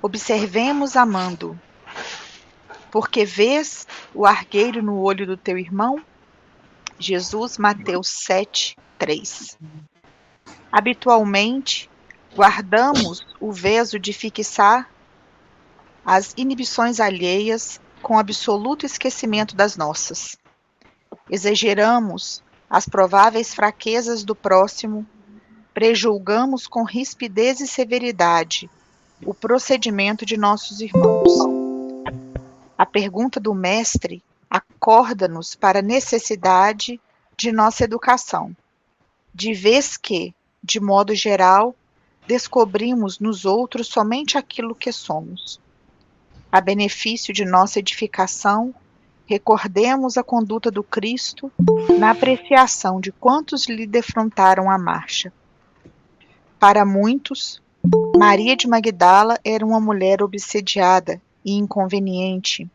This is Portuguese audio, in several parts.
Observemos amando, porque vês o argueiro no olho do teu irmão? Jesus, Mateus 7:3. Habitualmente, guardamos o veso de fixar as inibições alheias com absoluto esquecimento das nossas. Exageramos as prováveis fraquezas do próximo, prejulgamos com rispidez e severidade o procedimento de nossos irmãos. A pergunta do mestre acorda-nos para a necessidade de nossa educação, de vez que, de modo geral, descobrimos nos outros somente aquilo que somos. A benefício de nossa edificação, recordemos a conduta do Cristo na apreciação de quantos lhe defrontaram a marcha. Para muitos, Maria de Magdala era uma mulher obsediada e inconveniente,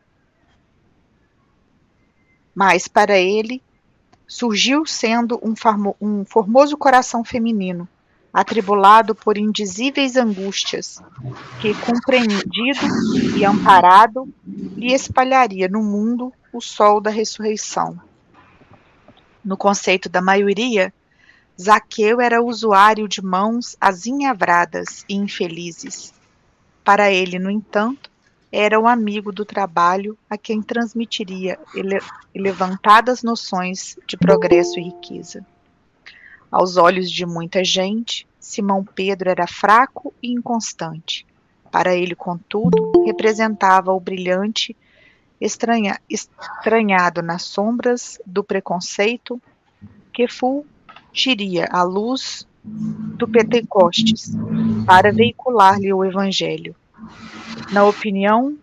mas para ele surgiu sendo um formoso coração feminino, atribulado por indizíveis angústias, que, compreendido e amparado, lhe espalharia no mundo o sol da ressurreição. No conceito da maioria, Zaqueu era usuário de mãos azinhavradas e infelizes. Para ele, no entanto, era o amigo do trabalho a quem transmitiria levantadas noções de progresso e riqueza. Aos olhos de muita gente, Simão Pedro era fraco e inconstante. Para ele, contudo, representava o brilhante estranhado nas sombras do preconceito que fulgiria a luz do Pentecostes para veicular-lhe o Evangelho. Na opinião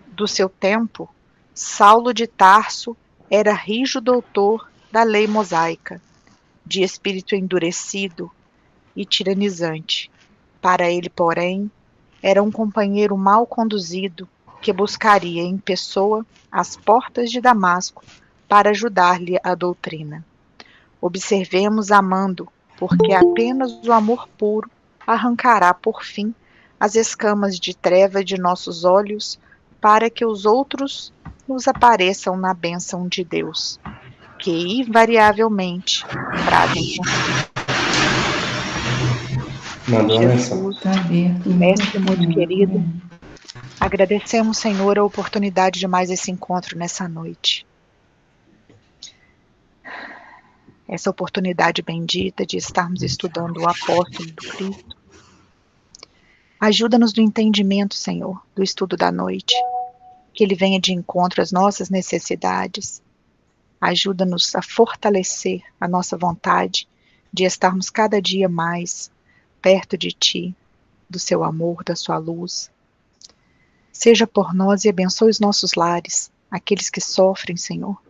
do seu tempo, Saulo de Tarso era rijo doutor da lei mosaica, de espírito endurecido e tiranizante. Para ele, porém, era um companheiro mal conduzido que buscaria em pessoa as portas de Damasco para ajudar-lhe a doutrina. Observemos amando, porque apenas o amor puro arrancará, por fim, as escamas de treva de nossos olhos, para que os outros nos apareçam na bênção de Deus, que invariavelmente trazem consigo. Jesus, mestre muito querido, agradecemos, Senhor, a oportunidade de mais esse encontro nessa noite. Essa oportunidade bendita de estarmos estudando o apóstolo do Cristo. Ajuda-nos no entendimento, Senhor, do estudo da noite, que ele venha de encontro às nossas necessidades. Ajuda-nos a fortalecer a nossa vontade de estarmos cada dia mais perto de Ti, do Seu amor, da Sua luz. Seja por nós e abençoe os nossos lares, aqueles que sofrem, Senhor,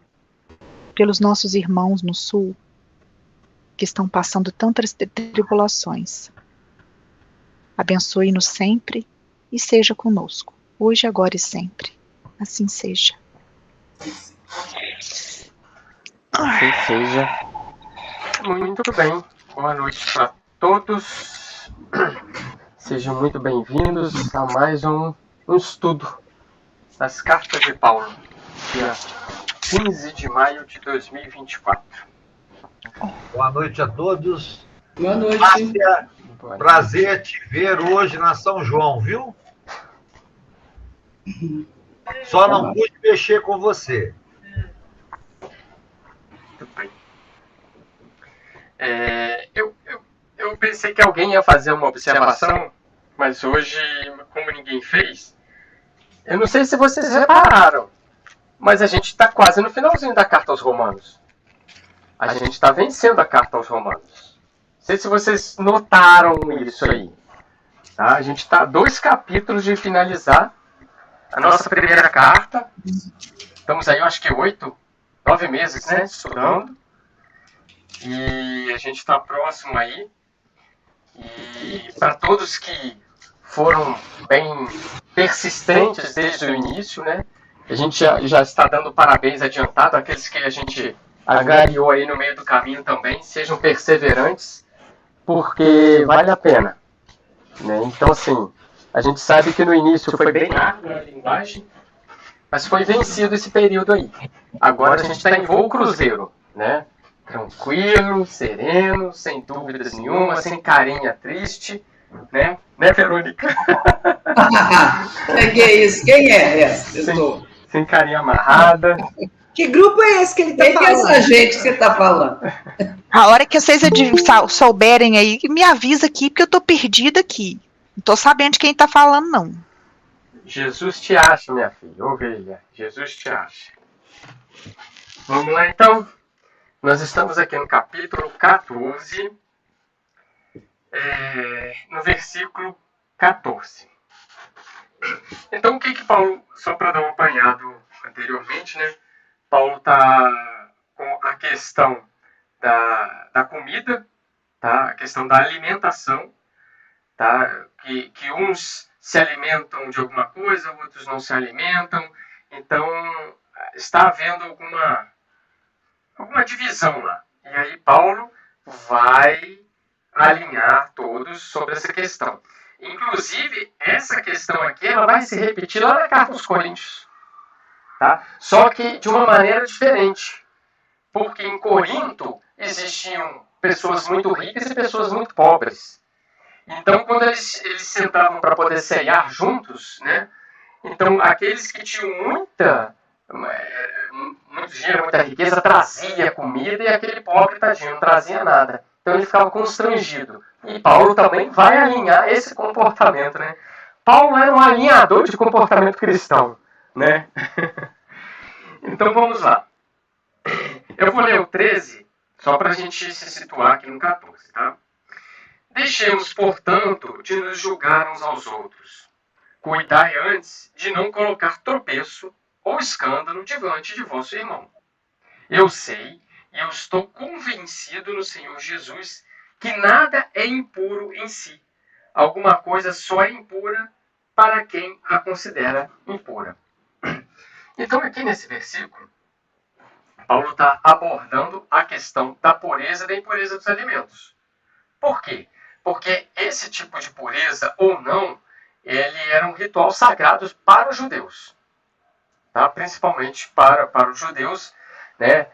pelos nossos irmãos no sul, que estão passando tantas tribulações. Abençoe-nos sempre e seja conosco, hoje, agora e sempre. Assim seja. Assim seja. Muito bem. Boa noite para todos. Sejam muito bem-vindos a mais um estudo das Cartas de Paulo, dia 15 de maio de 2024. Boa noite a todos. Boa noite. Márcia, prazer te ver hoje na São João, viu? Só não pude mexer com você. Muito bem. Eu pensei que alguém ia fazer uma observação, mas hoje, como ninguém fez, eu não sei se vocês repararam, mas a gente está quase no finalzinho da Carta aos Romanos. A gente está vencendo a Carta aos Romanos. Não sei se vocês notaram isso aí. Tá? A gente está a 2 capítulos de finalizar a nossa primeira carta. Estamos aí, eu acho que 8, 9 meses, né, estudando. E a gente está próximo aí. E para todos que foram bem persistentes desde o início, né, a gente já está dando parabéns adiantado àqueles que a gente agariou aí no meio do caminho também. Sejam perseverantes, porque vale a pena. Né? Então, assim, A gente sabe que no início foi bem árdua a linguagem, mas foi vencido esse período aí. Agora a gente está em voo cruzeiro, né? Tranquilo, sereno, sem dúvidas nenhuma, sem carinha triste, né? Né, Verônica? Que é isso? Quem é essa? Sem carinha amarrada. Que grupo é esse que ele está falando? Quem é essa gente que você está falando? A hora que vocês souberem aí, me avisa aqui, porque eu tô perdida aqui. Não tô sabendo de quem tá falando, não. Jesus te acha, minha filha, ovelha. Jesus te acha. Vamos lá, então. Nós estamos aqui no capítulo 14, no versículo 14. Então, o que Paulo, só para dar um apanhado anteriormente, né? Paulo está com a questão da comida, tá? A questão da alimentação, tá? Que uns se alimentam de alguma coisa, outros não se alimentam. Então, está havendo alguma divisão lá. E aí Paulo vai alinhar todos sobre essa questão. Inclusive, essa questão aqui ela vai se repetir lá na carta aos Coríntios. Tá? Só que de uma maneira diferente. Porque em Corinto existiam pessoas muito ricas e pessoas muito pobres. Então, quando eles sentavam para poder ceiar juntos, né? Então, aqueles que tinham muito dinheiro, muita riqueza, trazia comida, e aquele pobre, tadinho, não trazia nada. Então ele ficava constrangido. E Paulo também vai alinhar esse comportamento, né? Paulo era um alinhador de comportamento cristão, né? Então vamos lá. Eu vou ler o 13, só para a gente se situar aqui no 14, tá? Deixemos, portanto, de nos julgar uns aos outros. Cuidai antes de não colocar tropeço ou escândalo diante de vosso irmão. Eu sei e eu estou convencido no Senhor Jesus que nada é impuro em si. Alguma coisa só é impura para quem a considera impura. Então, aqui nesse versículo, Paulo está abordando a questão da pureza e da impureza dos alimentos. Por quê? Porque esse tipo de pureza ou não, ele era um ritual sagrado para os judeus. Tá? Principalmente para os judeus, né?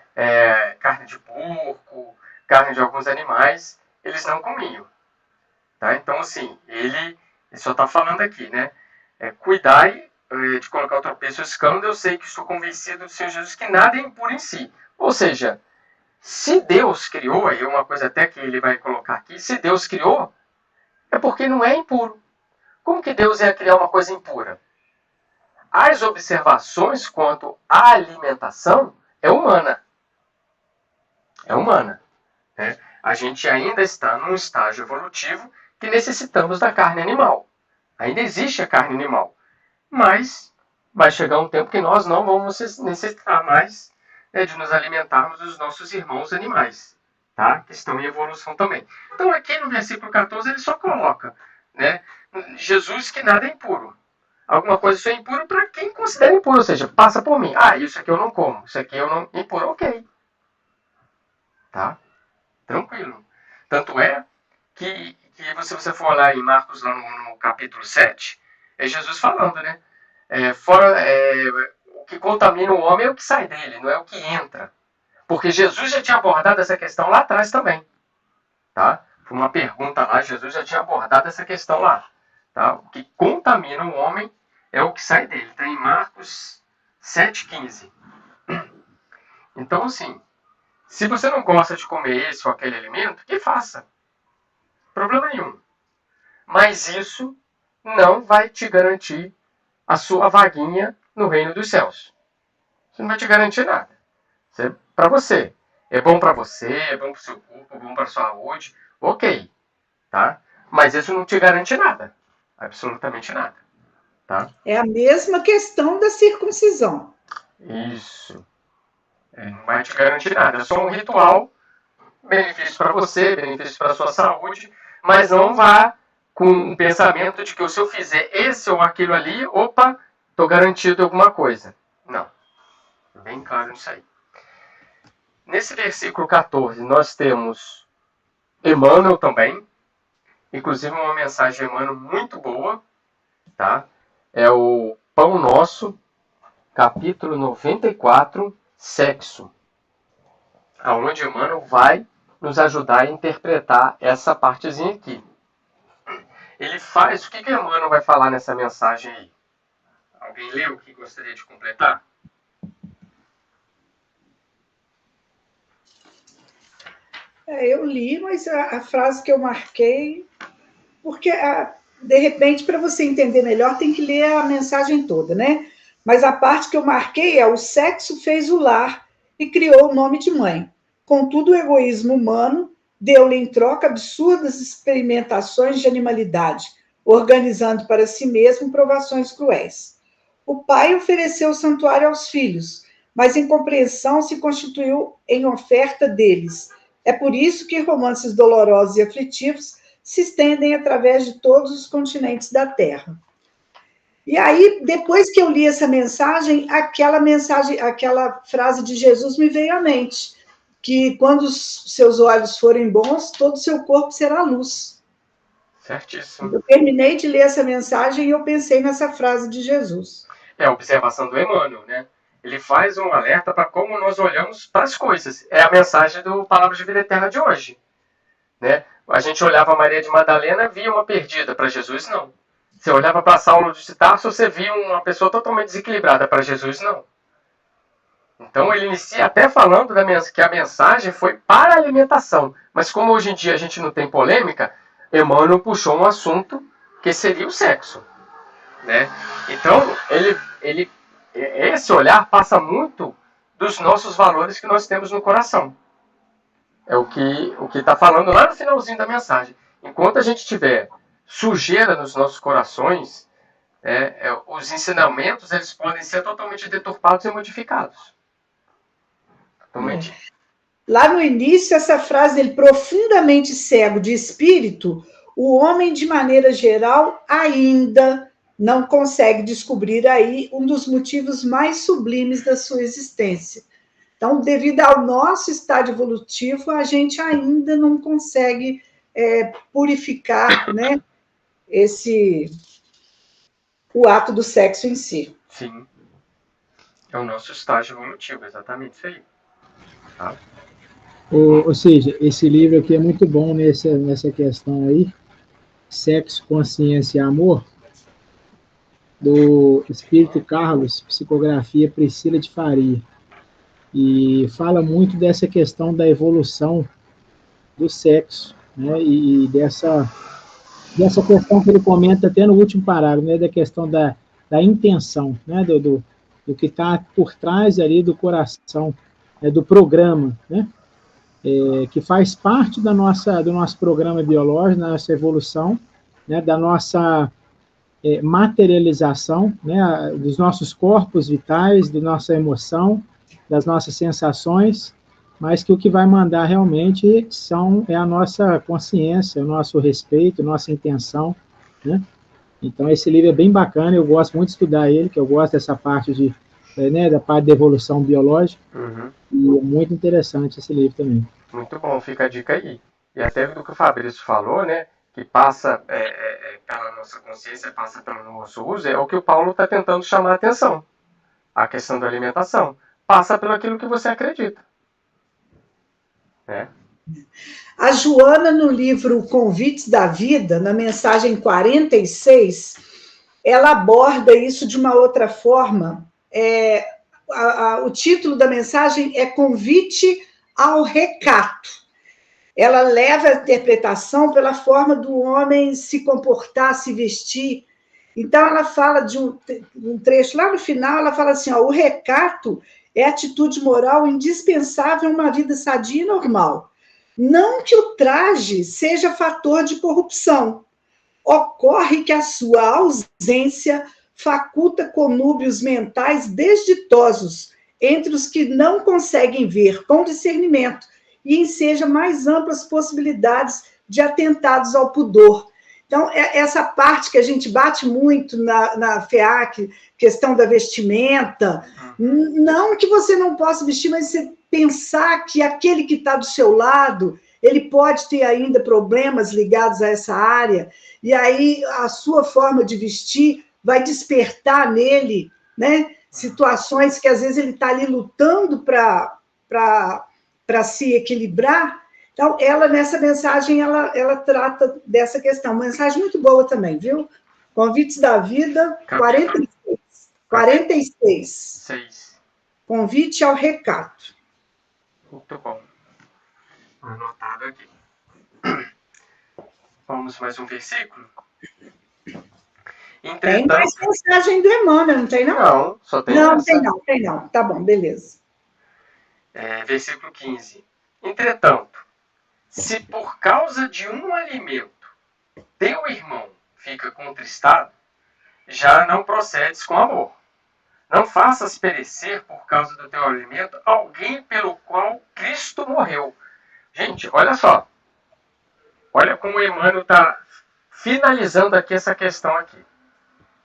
Carne de porco, carne de alguns animais, eles não comiam. Tá? Então, assim, ele só está falando aqui, né? Cuidai de colocar o tropeço e o escândalo, eu sei que estou convencido do Senhor Jesus que nada é impuro em si. Ou seja, se Deus criou, aí é uma coisa até que ele vai colocar aqui, se Deus criou, é porque não é impuro. Como que Deus ia criar uma coisa impura? As observações quanto à alimentação é humana. É humana. Né? A gente ainda está num estágio evolutivo que necessitamos da carne animal. Ainda existe a carne animal. Mas vai chegar um tempo que nós não vamos necessitar mais, né, de nos alimentarmos dos nossos irmãos animais, tá? Que estão em evolução também. Então aqui no versículo 14 ele só coloca, né, Jesus que nada é impuro. Alguma coisa só é impuro para quem considera impuro, ou seja, passa por mim. Ah, isso aqui eu não como, isso aqui eu não impuro, ok. Tá? Tranquilo. Tanto é que se você for lá em Marcos, lá no capítulo 7, é Jesus falando, né? O que contamina o homem é o que sai dele, não é o que entra. Porque Jesus já tinha abordado essa questão lá atrás também. Tá? Foi uma pergunta lá, Jesus já tinha abordado essa questão lá. Tá? O que contamina o homem é o que sai dele. Está em Marcos 7,15. Então, assim, se você não gosta de comer esse ou aquele alimento, que faça. Problema nenhum. Mas isso não vai te garantir a sua vaguinha no reino dos céus. Isso não vai te garantir nada. Isso é para você. É bom para você, é bom para o seu corpo, é bom para a sua saúde. Ok. Tá? Mas isso não te garante nada. Absolutamente nada. Tá? É a mesma questão da circuncisão. Isso. Não vai te garantir nada. É só um ritual, benefício para você, benefício para a sua saúde, mas não vá com o pensamento de que se eu fizer esse ou aquilo ali, opa, estou garantido alguma coisa. Não. Bem claro isso aí. Nesse versículo 14, nós temos Emmanuel também. Inclusive uma mensagem de Emmanuel muito boa. tá? É o Pão Nosso, capítulo 94, sexo. Aonde Emmanuel vai nos ajudar a interpretar essa partezinha aqui. Ele faz... O que Emmanuel vai falar nessa mensagem aí? Alguém leu que gostaria de completar? Eu li, mas a frase que eu marquei... Porque, de repente, para você entender melhor, tem que ler a mensagem toda, né? Mas a parte que eu marquei é: o sexo fez o lar e criou o nome de mãe. Contudo, o egoísmo humano deu-lhe em troca absurdas experimentações de animalidade, organizando para si mesmo provações cruéis. O pai ofereceu o santuário aos filhos, mas em compreensão se constituiu em oferta deles. É por isso que romances dolorosos e aflitivos se estendem através de todos os continentes da Terra. E aí, depois que eu li essa mensagem, aquela frase de Jesus me veio à mente, que quando os seus olhos forem bons, todo o seu corpo será luz. Certíssimo. Eu terminei de ler essa mensagem e eu pensei nessa frase de Jesus. É a observação do Emmanuel, né? Ele faz um alerta para como nós olhamos para as coisas. É a mensagem do Palavra de Vida Eterna de hoje, né? A gente olhava Maria de Madalena, via uma perdida. Para Jesus, não. Você olhava para Saulo de Tarso, você via uma pessoa totalmente desequilibrada. Para Jesus, não. Então ele inicia até falando que a mensagem foi para a alimentação. Mas como hoje em dia a gente não tem polêmica, Emmanuel puxou um assunto que seria o sexo, né? Então esse olhar passa muito dos nossos valores que nós temos no coração. É o que está falando lá no finalzinho da mensagem. Enquanto a gente tiver sujeira nos nossos corações, os ensinamentos eles podem ser totalmente deturpados e modificados. Totalmente. Lá no início, essa frase dele: profundamente cego de espírito, o homem, de maneira geral, ainda não consegue descobrir aí um dos motivos mais sublimes da sua existência. Então, devido ao nosso estado evolutivo, a gente ainda não consegue purificar, né, o ato do sexo em si. Sim. É o nosso estágio evolutivo, exatamente isso aí. Tá? Ou seja, esse livro aqui é muito bom nessa questão aí, Sexo, Consciência e Amor, do Espírito Carlos, psicografia Priscila de Faria. E fala muito dessa questão da evolução do sexo, né? E dessa questão que ele comenta até no último parágrafo, né? Da questão da intenção, né? Do que está por trás ali do coração, do programa, né? Que faz parte do nosso programa biológico, da nossa evolução, né? Da nossa materialização, né? Dos nossos corpos vitais, da nossa emoção, das nossas sensações, mas que o que vai mandar realmente é a nossa consciência, o nosso respeito, a nossa intenção, né? Então, esse livro é bem bacana, eu gosto muito de estudar ele, que eu gosto dessa parte da parte da evolução biológica, e é muito interessante esse livro também. Muito bom, fica a dica aí. E até do que o Fabrício falou, né, que passa pela nossa consciência, passa pelo nosso uso, é o que o Paulo está tentando chamar a atenção. A questão da alimentação. Passa pelo aquilo que você acredita. Né? A Joana, no livro Convites da Vida, na mensagem 46, ela aborda isso de uma outra forma. O título da mensagem é Convite ao Recato. Ela leva a interpretação pela forma do homem se comportar, se vestir. Então, ela fala de um trecho, lá no final, ela fala assim: o recato é atitude moral indispensável a uma vida sadia e normal. Não que o traje seja fator de corrupção. Ocorre que a sua ausência faculta conúbios mentais desditosos entre os que não conseguem ver com discernimento e enseja mais amplas possibilidades de atentados ao pudor. Então, essa parte que a gente bate muito na FEAC, questão da vestimenta, não que você não possa vestir, mas você pensar que aquele que está do seu lado, ele pode ter ainda problemas ligados a essa área, e aí a sua forma de vestir vai despertar nele, né, situações que às vezes ele está ali lutando para se equilibrar. Então, ela, nessa mensagem, ela trata dessa questão. Uma mensagem muito boa também, viu? Convites da Vida, 46. 6. Convite ao recato. Muito bom. Anotado aqui. Vamos mais um versículo? Tem mais mensagem do Emmanuel, não tem, não? Não, só tem não, essa. Tem não. Tá bom, beleza. Versículo 15. Entretanto, se por causa de um alimento teu irmão fica contristado, já não procedes com amor. Não faças perecer por causa do teu alimento alguém pelo qual Cristo morreu. Gente, olha só. Olha como o Emmanuel está finalizando aqui essa questão aqui.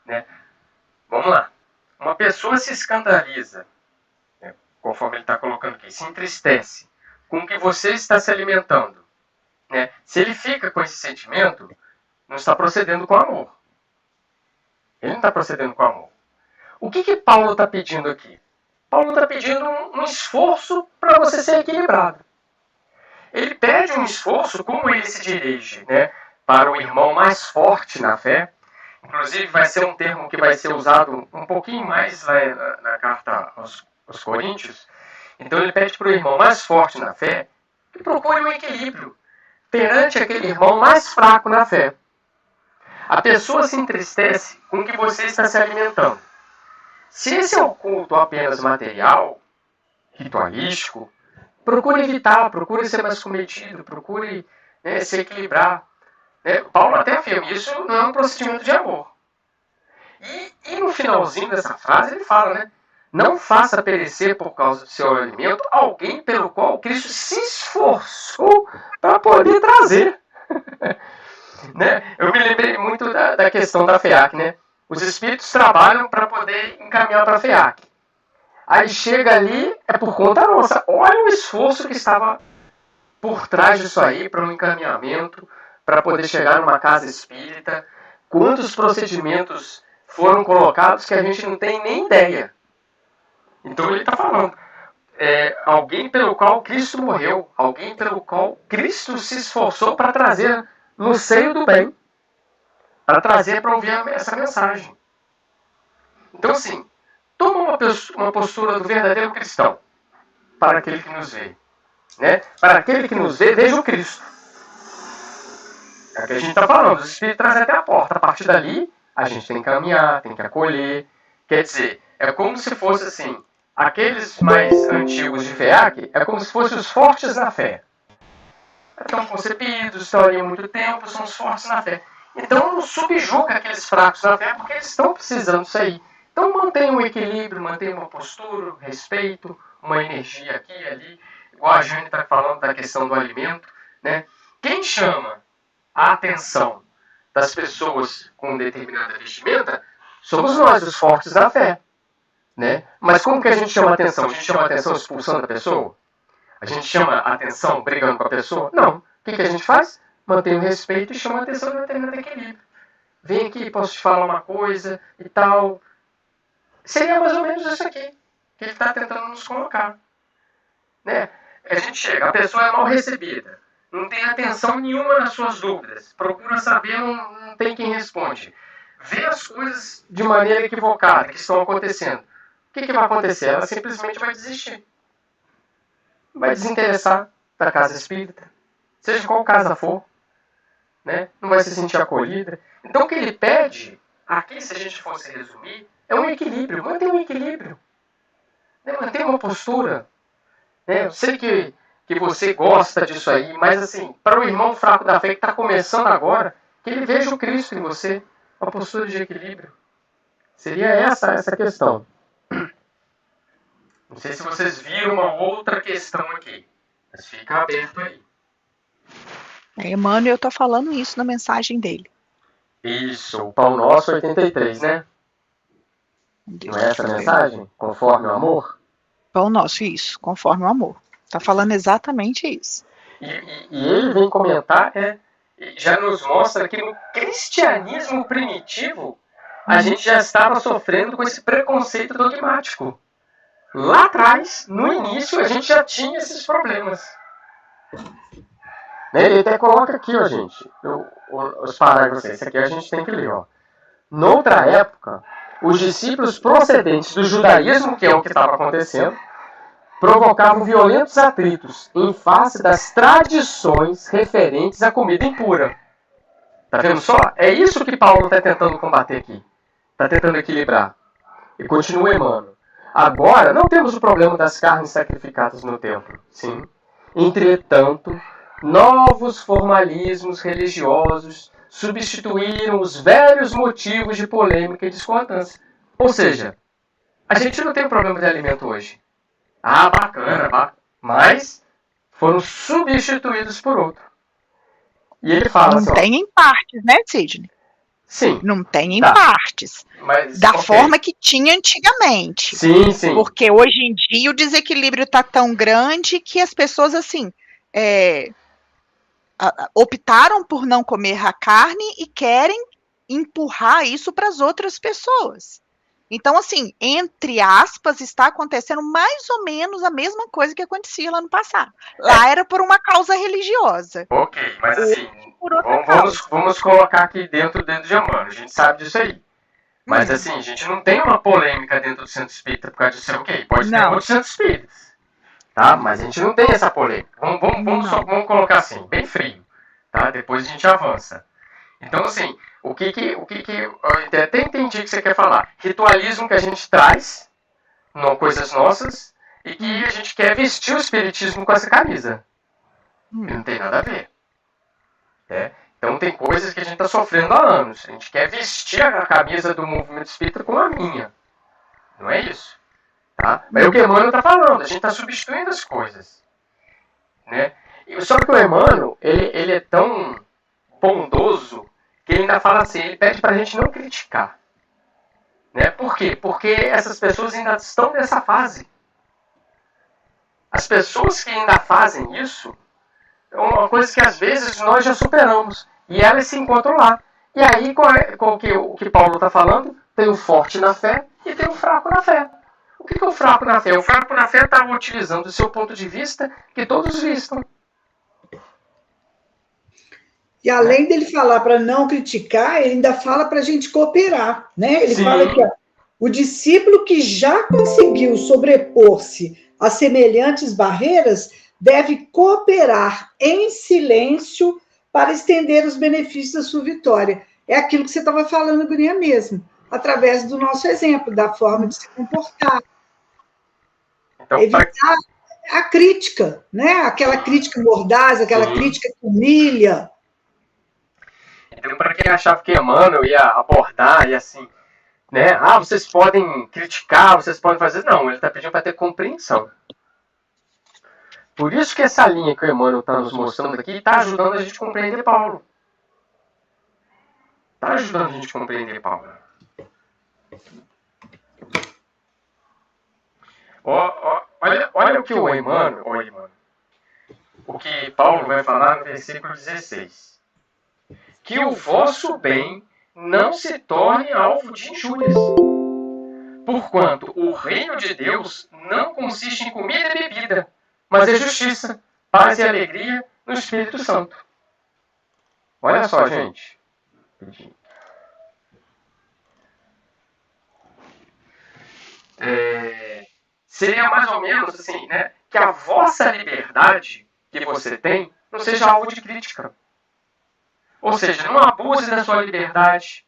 Né? Vamos lá. Uma pessoa se escandaliza, né, conforme ele está colocando aqui, se entristece com o que você está se alimentando. Né? Se ele fica com esse sentimento, não está procedendo com amor. Ele não está procedendo com amor. O que Paulo está pedindo aqui? Paulo está pedindo um esforço para você ser equilibrado. Ele pede um esforço, como ele se dirige, né, para o irmão mais forte na fé. Inclusive, vai ser um termo que vai ser usado um pouquinho mais na carta aos Coríntios. Então, ele pede para o irmão mais forte na fé que procure um equilíbrio perante aquele irmão mais fraco na fé. A pessoa se entristece com o que você está se alimentando. Se esse é um culto apenas material, ritualístico, procure evitar, procure ser mais comedido, procure, né, se equilibrar. Paulo até afirma, isso não é um procedimento de amor. E no finalzinho dessa frase ele fala, né? Não faça perecer por causa do seu alimento alguém pelo qual Cristo se esforçou para poder trazer. Né? Eu me lembrei muito da questão da FEAC, né? Os espíritos trabalham para poder encaminhar para a FEAC. Aí chega ali, é por conta nossa. Olha o esforço que estava por trás disso aí, para um encaminhamento, para poder chegar numa casa espírita. Quantos procedimentos foram colocados que a gente não tem nem ideia. Então ele está falando. Alguém pelo qual Cristo morreu. Alguém pelo qual Cristo se esforçou para trazer no seio do bem. Para trazer para ouvir essa mensagem. Então, assim, toma uma postura do verdadeiro cristão para aquele que nos vê. Né? Para aquele que nos vê, veja o Cristo. É o que a gente está falando. Os Espíritos trazem até a porta. A partir dali, a gente tem que caminhar, tem que acolher. Quer dizer, é como se fosse assim, aqueles mais antigos de FEAC, é como se fossem os fortes na fé. Estão concebidos, estão ali há muito tempo, são os fortes na fé. Então não subjuga aqueles fracos na fé, porque eles estão precisando sair. Então mantenha um equilíbrio, mantenha uma postura, respeito, uma energia aqui e ali. Igual a Jane está falando da questão do alimento. Né? Quem chama a atenção das pessoas com determinada vestimenta somos nós, os fortes da fé. Né? Mas como que a gente chama a atenção? A gente chama a atenção expulsando a pessoa? A gente chama a atenção brigando com a pessoa? Não. O que a gente faz? Mantém o respeito e chama a atenção de um determinado equilíbrio. Vem aqui, posso te falar uma coisa e tal. Seria mais ou menos isso aqui que ele está tentando nos colocar. Né? A gente chega, a pessoa é mal recebida, não tem atenção nenhuma nas suas dúvidas, procura saber, não tem quem responde. Vê as coisas de maneira equivocada que estão acontecendo. O que vai acontecer? Ela simplesmente vai desistir. Vai desinteressar da casa espírita, seja qual casa for. Né? Não vai se sentir acolhida. Então o que ele pede, aqui se a gente fosse resumir, é um equilíbrio. Mantenha um equilíbrio. Né? Mantenha uma postura. Né? Eu sei que você gosta disso aí, mas assim, para o irmão fraco da fé que está começando agora, que ele veja o Cristo em você, uma postura de equilíbrio. Seria essa questão. Não sei se vocês viram uma outra questão aqui, mas fica aberto aí. Emmanuel está falando isso na mensagem dele. Isso, o Pão Nosso 83, né? Não é essa a mensagem? Conforme o amor? Pão Nosso, isso, conforme o amor. Está falando exatamente isso. E ele vem comentar, já nos mostra que no cristianismo primitivo, a gente já estava sofrendo com esse preconceito dogmático. Lá atrás, no início, a gente já tinha esses problemas. Ele até coloca aqui, ó, gente, os parágrafos, esse aqui a gente tem que ler, ó. Noutra época, os discípulos procedentes do judaísmo, que é o que estava acontecendo, provocavam violentos atritos em face das tradições referentes à comida impura. Tá vendo só? É isso que Paulo está tentando combater aqui. Está tentando equilibrar. E continua Emmanuel. Agora, não temos o problema das carnes sacrificadas no templo. Sim. Entretanto, novos formalismos religiosos substituíram os velhos motivos de polêmica e discordância. Ou seja, a gente não tem problema de alimento hoje. Ah, bacana, mas foram substituídos por outro. E ele fala não tem em partes, né, Sidney? Sim. Não tem em partes. Mas, da forma que tinha antigamente. Sim, sim. Porque hoje em dia o desequilíbrio está tão grande que as pessoas, assim, optaram por não comer a carne e querem empurrar isso para as outras pessoas. Então, assim, entre aspas, está acontecendo mais ou menos a mesma coisa que acontecia lá no passado. Lá era por uma causa religiosa. Ok, mas assim, vamos colocar aqui dentro de Emmanuel, a gente sabe disso aí. Mas assim, a gente não tem uma polêmica dentro do centro espírita por causa disso, ok, pode ter outros centros espíritas, tá? Mas a gente não tem essa polêmica. Vamos colocar assim, bem frio, tá? Depois a gente avança. Então, assim, o que eu até entendi que você quer falar. Ritualismo que a gente traz, coisas nossas, e que a gente quer vestir o espiritismo com essa camisa. E não tem nada a ver. Então tem coisas que a gente está sofrendo há anos. A gente quer vestir a camisa do movimento espírita com a minha. Não é isso. Tá? Mas é o que o Emmanuel está falando. A gente está substituindo as coisas. Né? Só que o Emmanuel, ele é tão bondoso que ele ainda fala assim, ele pede para a gente não criticar. Né? Por quê? Porque essas pessoas ainda estão nessa fase. As pessoas que ainda fazem isso é uma coisa que às vezes nós já superamos. E elas se encontram lá. E aí, o que Paulo está falando? Tem o forte na fé e tem o fraco na fé. O que é o fraco na fé? O fraco na fé está utilizando o seu ponto de vista que todos vistam. E além dele falar para não criticar, ele ainda fala para a gente cooperar, né? Ele fala que o discípulo que já conseguiu sobrepor-se a semelhantes barreiras deve cooperar em silêncio para estender os benefícios da sua vitória. É aquilo que você estava falando, Guria, mesmo, através do nosso exemplo, da forma de se comportar. Então, evitar a crítica, né? Aquela crítica mordaz, aquela crítica que humilha. Então, para quem achava que Emmanuel ia abordar e assim, né? Ah, vocês podem criticar, vocês podem fazer. Não, ele está pedindo para ter compreensão. Por isso que essa linha que o Emmanuel está nos mostrando aqui está ajudando a gente a compreender Paulo. Está ajudando a gente a compreender Paulo. Olha o que o Emmanuel, o que Paulo vai falar no versículo 16. Que o vosso bem não se torne alvo de injúrias. Porquanto o reino de Deus não consiste em comida e bebida, mas é justiça, paz e alegria no Espírito Santo. Olha só, gente. Seria mais ou menos assim, né? Que a vossa liberdade que você tem não seja alvo de crítica. Ou seja, não abuse da sua liberdade,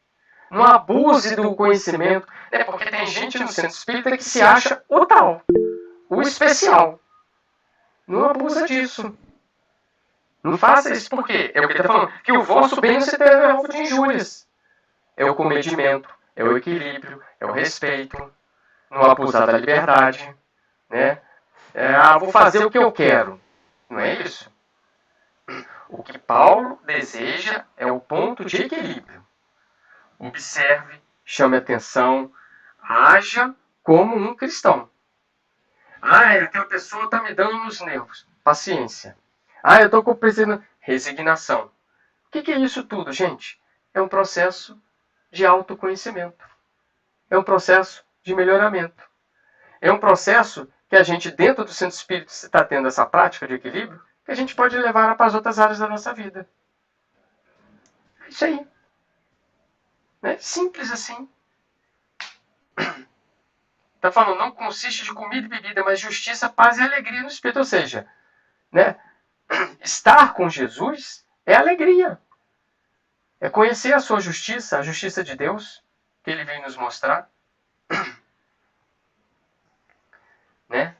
não abuse do conhecimento, né? Porque tem gente no centro espírita que se acha o tal, o especial. Não abusa disso. Não faça isso, por quê? É o que ele está falando. Que o vosso bem não se deve alvo de injúrias. É o comedimento, é o equilíbrio, é o respeito, não abusar da liberdade, né? Vou fazer o que eu quero. Não é isso? O que Paulo deseja é o ponto de equilíbrio. Observe, chame atenção, haja como um cristão. Aquela pessoa está me dando nos nervos. Paciência. Eu estou com resignação. O que é isso tudo, gente? É um processo de autoconhecimento. É um processo de melhoramento. É um processo que a gente, dentro do Centro Espírita, está tendo essa prática de equilíbrio, que a gente pode levar para as outras áreas da nossa vida. É isso aí. Né? Simples assim. Está falando, não consiste de comida e bebida, mas justiça, paz e alegria no Espírito. Ou seja, né? Estar com Jesus é alegria. É conhecer a sua justiça, a justiça de Deus, que Ele veio nos mostrar. Né?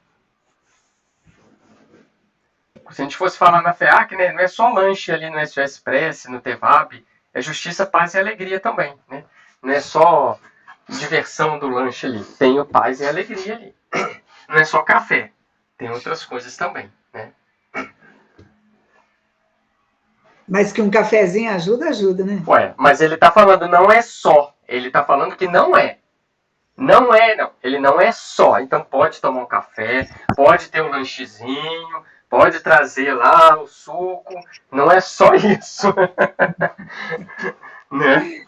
Se a gente fosse falar na FEAC, né, não é só lanche ali no SOS Press, no TEVAB, é justiça, paz e alegria também. Né? Não é só diversão do lanche ali, tem o paz e alegria ali. Não é só café, tem outras coisas também. Né? Mas que um cafezinho ajuda, né? Mas ele está falando não é só, ele está falando que não é. Não é, não. Ele não é só. Então pode tomar um café, pode ter um lanchezinho, pode trazer lá o suco. Não é só isso. Né?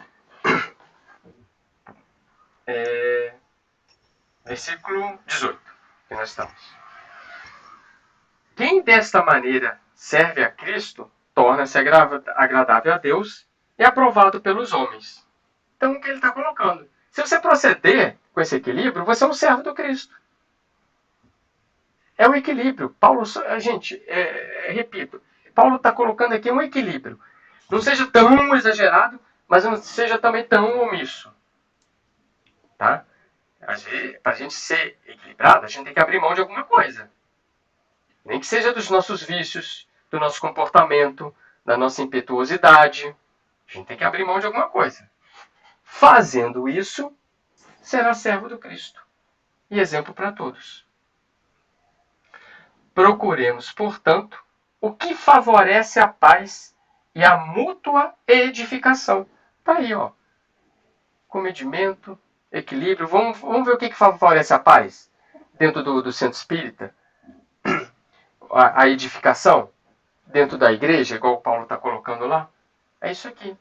Versículo 18, que nós estamos. Quem desta maneira serve a Cristo, torna-se agradável a Deus e aprovado pelos homens. Então, o que ele está colocando? Se você proceder com esse equilíbrio, você é um servo do Cristo. É um equilíbrio. Paulo, gente, repito, Paulo está colocando aqui um equilíbrio. Não seja tão exagerado, mas não seja também tão omisso. Tá? Para a gente ser equilibrado, a gente tem que abrir mão de alguma coisa. Nem que seja dos nossos vícios, do nosso comportamento, da nossa impetuosidade. A gente tem que abrir mão de alguma coisa. Fazendo isso, será servo do Cristo e exemplo para todos. Procuremos, portanto, o que favorece a paz e a mútua edificação. Está aí, ó. Comedimento, equilíbrio. Vamos ver o que favorece a paz dentro do Centro Espírita. A edificação dentro da igreja, igual o Paulo está colocando lá. É isso aqui.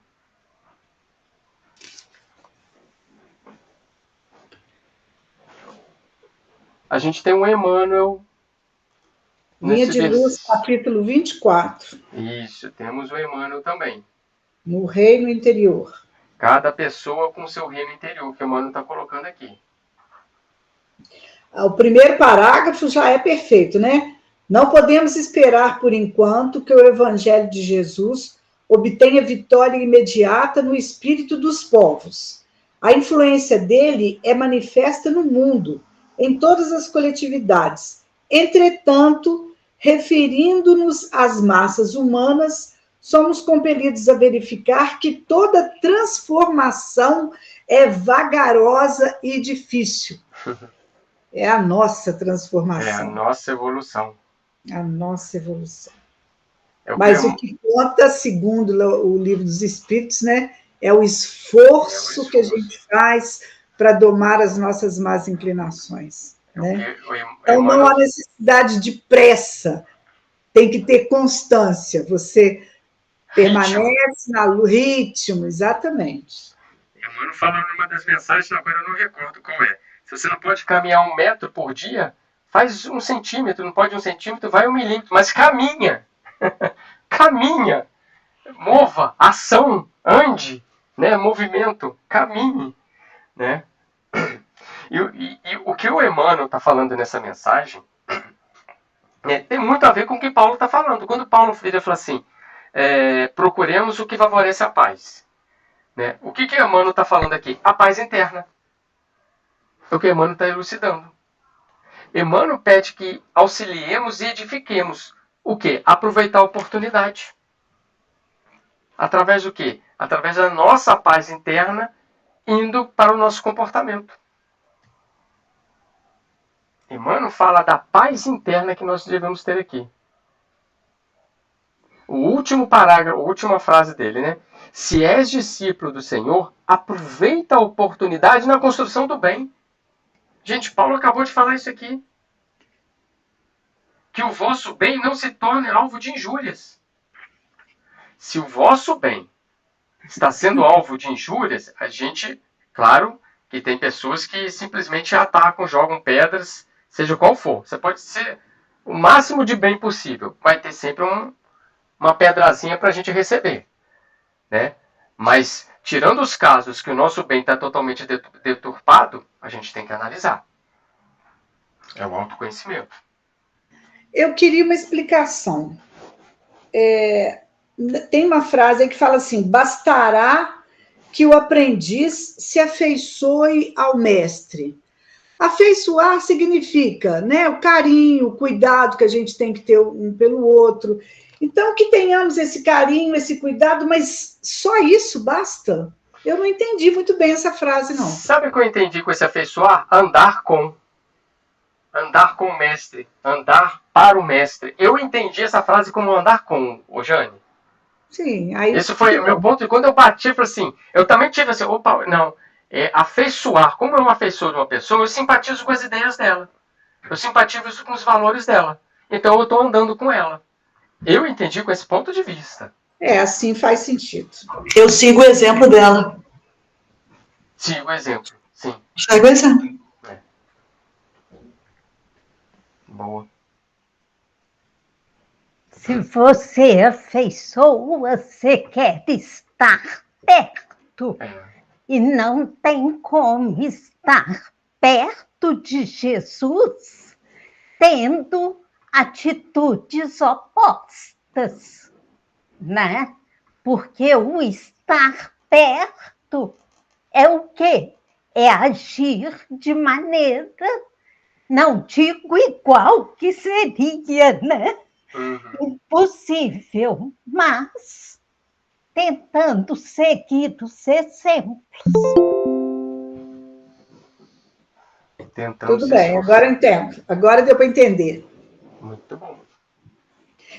A gente tem um Emmanuel. Linha de Luz, capítulo 24. Isso, temos o Emmanuel também. No reino interior. Cada pessoa com seu reino interior, que o Emmanuel está colocando aqui. O primeiro parágrafo já é perfeito, né? Não podemos esperar, por enquanto, que o Evangelho de Jesus obtenha vitória imediata no espírito dos povos. A influência dele é manifesta no mundo, em todas as coletividades. Entretanto, referindo-nos às massas humanas, somos compelidos a verificar que toda transformação é vagarosa e difícil. É a nossa transformação. É a nossa evolução. A nossa evolução. Mas o que conta, segundo o Livro dos Espíritos, né, é o esforço que a gente faz para domar as nossas más inclinações. Né? Então, não há necessidade de pressa, tem que ter constância. Você permanece no ritmo, exatamente. Emmanuel fala numa das mensagens, agora eu não recordo qual é. Se você não pode caminhar 1 metro por dia, faz 1 centímetro, não pode 1 centímetro, vai 1 milímetro, mas caminha. Caminha. Mova, ação, ande, né? Movimento, caminhe. Né? E o que o Emmanuel está falando nessa mensagem tem muito a ver com o que Paulo está falando. Quando Paulo fala assim, procuremos o que favorece a paz. Né? O que Emmanuel está falando aqui? A paz interna. É o que Emmanuel está elucidando. Emmanuel pede que auxiliemos e edifiquemos. O quê? Aproveitar a oportunidade. Através do quê? Através da nossa paz interna, indo para o nosso comportamento. Emmanuel fala da paz interna que nós devemos ter aqui. O último parágrafo, a última frase dele, né? Se és discípulo do Senhor, aproveita a oportunidade na construção do bem. Gente, Paulo acabou de falar isso aqui. que o vosso bem não se torne alvo de injúrias. Se o vosso bem está sendo alvo de injúrias, a gente, claro, que tem pessoas que simplesmente atacam, jogam pedras, seja qual for. Você pode ser o máximo de bem possível. Vai ter sempre uma pedrazinha para a gente receber, né? Mas, tirando os casos que o nosso bem está totalmente deturpado, a gente tem que analisar. É o autoconhecimento. Eu queria uma explicação. Tem uma frase aí que fala assim: bastará que o aprendiz se afeiçoe ao mestre. Afeiçoar significa, né, o carinho, o cuidado que a gente tem que ter um pelo outro. Então, que tenhamos esse carinho, esse cuidado, mas só isso basta? Eu não entendi muito bem essa frase, não. Sabe o que eu entendi com esse afeiçoar? Andar com o mestre, andar para o mestre. Eu entendi essa frase como andar com, Jane. Sim, aí... Esse foi o meu ponto, e quando eu bati, eu falei assim, eu também tive assim, opa, não, afeiçoar, como eu me afeiçoo de uma pessoa, eu simpatizo com as ideias dela, eu simpatizo com os valores dela, então eu estou andando com ela. Eu entendi com esse ponto de vista. Assim faz sentido. Eu sigo o exemplo dela. Sigo o exemplo, sim. Sigo o exemplo. Boa. Se você afeiçoa, você quer estar perto. E não tem como estar perto de Jesus tendo atitudes opostas, né? Porque o estar perto é o quê? É agir de maneira, não digo igual, que seria, né? Impossível, mas tentando seguir os exemplos. Tudo bem, agora eu entendo. Agora deu para entender. Muito bom.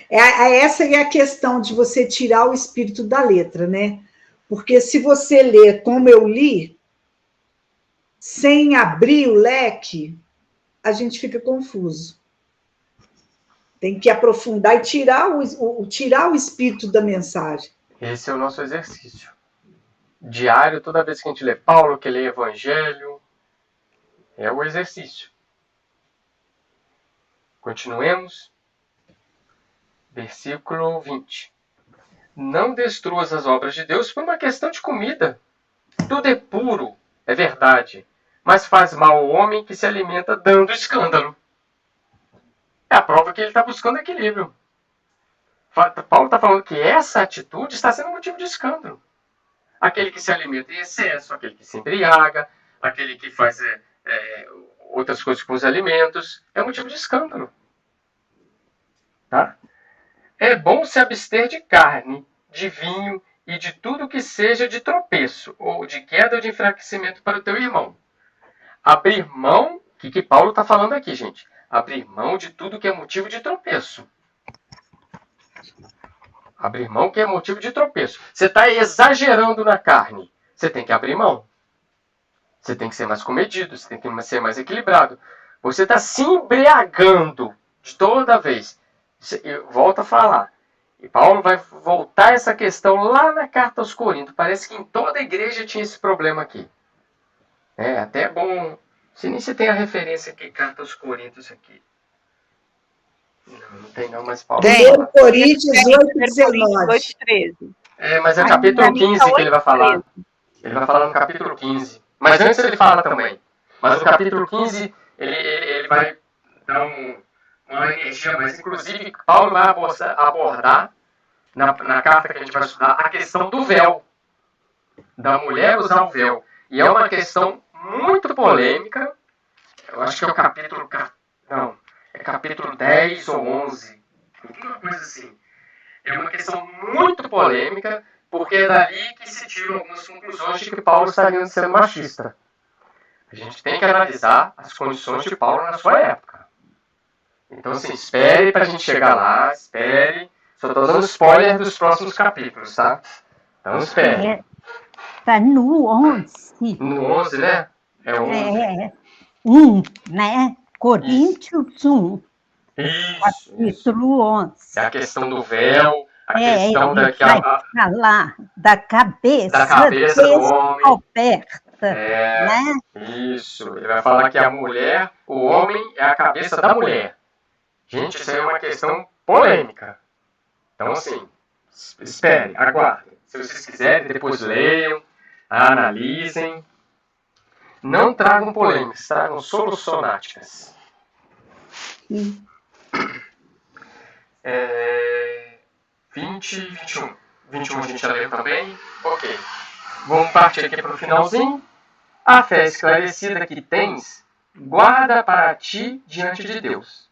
Essa é a questão de você tirar o espírito da letra, né? Porque se você lê como eu li, sem abrir o leque, a gente fica confuso. Tem que aprofundar e tirar o espírito da mensagem. Esse é o nosso exercício. Diário, toda vez que a gente lê Paulo, que lê Evangelho, é o exercício. Continuemos. Versículo 20. Não destruas as obras de Deus por uma questão de comida. Tudo é puro, é verdade, mas faz mal ao homem que se alimenta dando escândalo. É a prova que ele está buscando equilíbrio. Paulo está falando que essa atitude está sendo motivo de escândalo. Aquele que se alimenta em excesso, aquele que se embriaga, aquele que faz outras coisas com os alimentos, é motivo de escândalo. Tá? É bom se abster de carne, de vinho e de tudo que seja de tropeço, ou de queda ou de enfraquecimento para o teu irmão. Abrir mão, o que Paulo está falando aqui, gente? Abrir mão de tudo que é motivo de tropeço. Abrir mão que é motivo de tropeço. Você está exagerando na carne. Você tem que abrir mão. Você tem que ser mais comedido, você tem que ser mais equilibrado. Você está se embriagando de toda vez. Volta a falar. E Paulo vai voltar essa questão lá na carta aos Coríntios. Parece que em toda a igreja tinha esse problema aqui. É até bom. Não sei nem se tem a referência aqui, carta aos Coríntios aqui. Não tem não, mas Paulo... Tem. Coríntios 8:19. Mas é o capítulo 15 que ele vai falar. Ele vai falar no capítulo 15. Mas antes ele fala também. Mas no capítulo 15 ele vai dar uma energia, mas inclusive Paulo vai abordar na carta que a gente vai estudar a questão do véu. Da mulher usar o véu. E é uma questão muito polêmica. Eu acho que é o capítulo... Não, é capítulo 10 ou 11. Alguma coisa assim. É uma questão muito polêmica, porque é dali que se tiram algumas conclusões de que Paulo estaria sendo machista. A gente tem que analisar as condições de Paulo na sua época. Então, assim, espere para a gente chegar lá, espere. Só estou dando spoiler dos próximos capítulos, tá? Então, espere. Está no 11. No 11, né? É o 11. 1, né? Coríntios 1. Isso. capítulo 11. A questão do véu, a questão Ele vai falar da cabeça do homem. descoberta, né? Isso. Ele vai falar que a mulher, o homem é a cabeça da mulher. Gente, isso aí é uma questão polêmica. Então, assim, espere, aguardem. Se vocês quiserem, depois leiam, analisem. Não tragam polêmicas, tragam solucionáticas. 20 e 21. 21 a gente já leu também. Ok. Vamos partir aqui para o finalzinho. A fé esclarecida que tens, guarda para ti diante de Deus.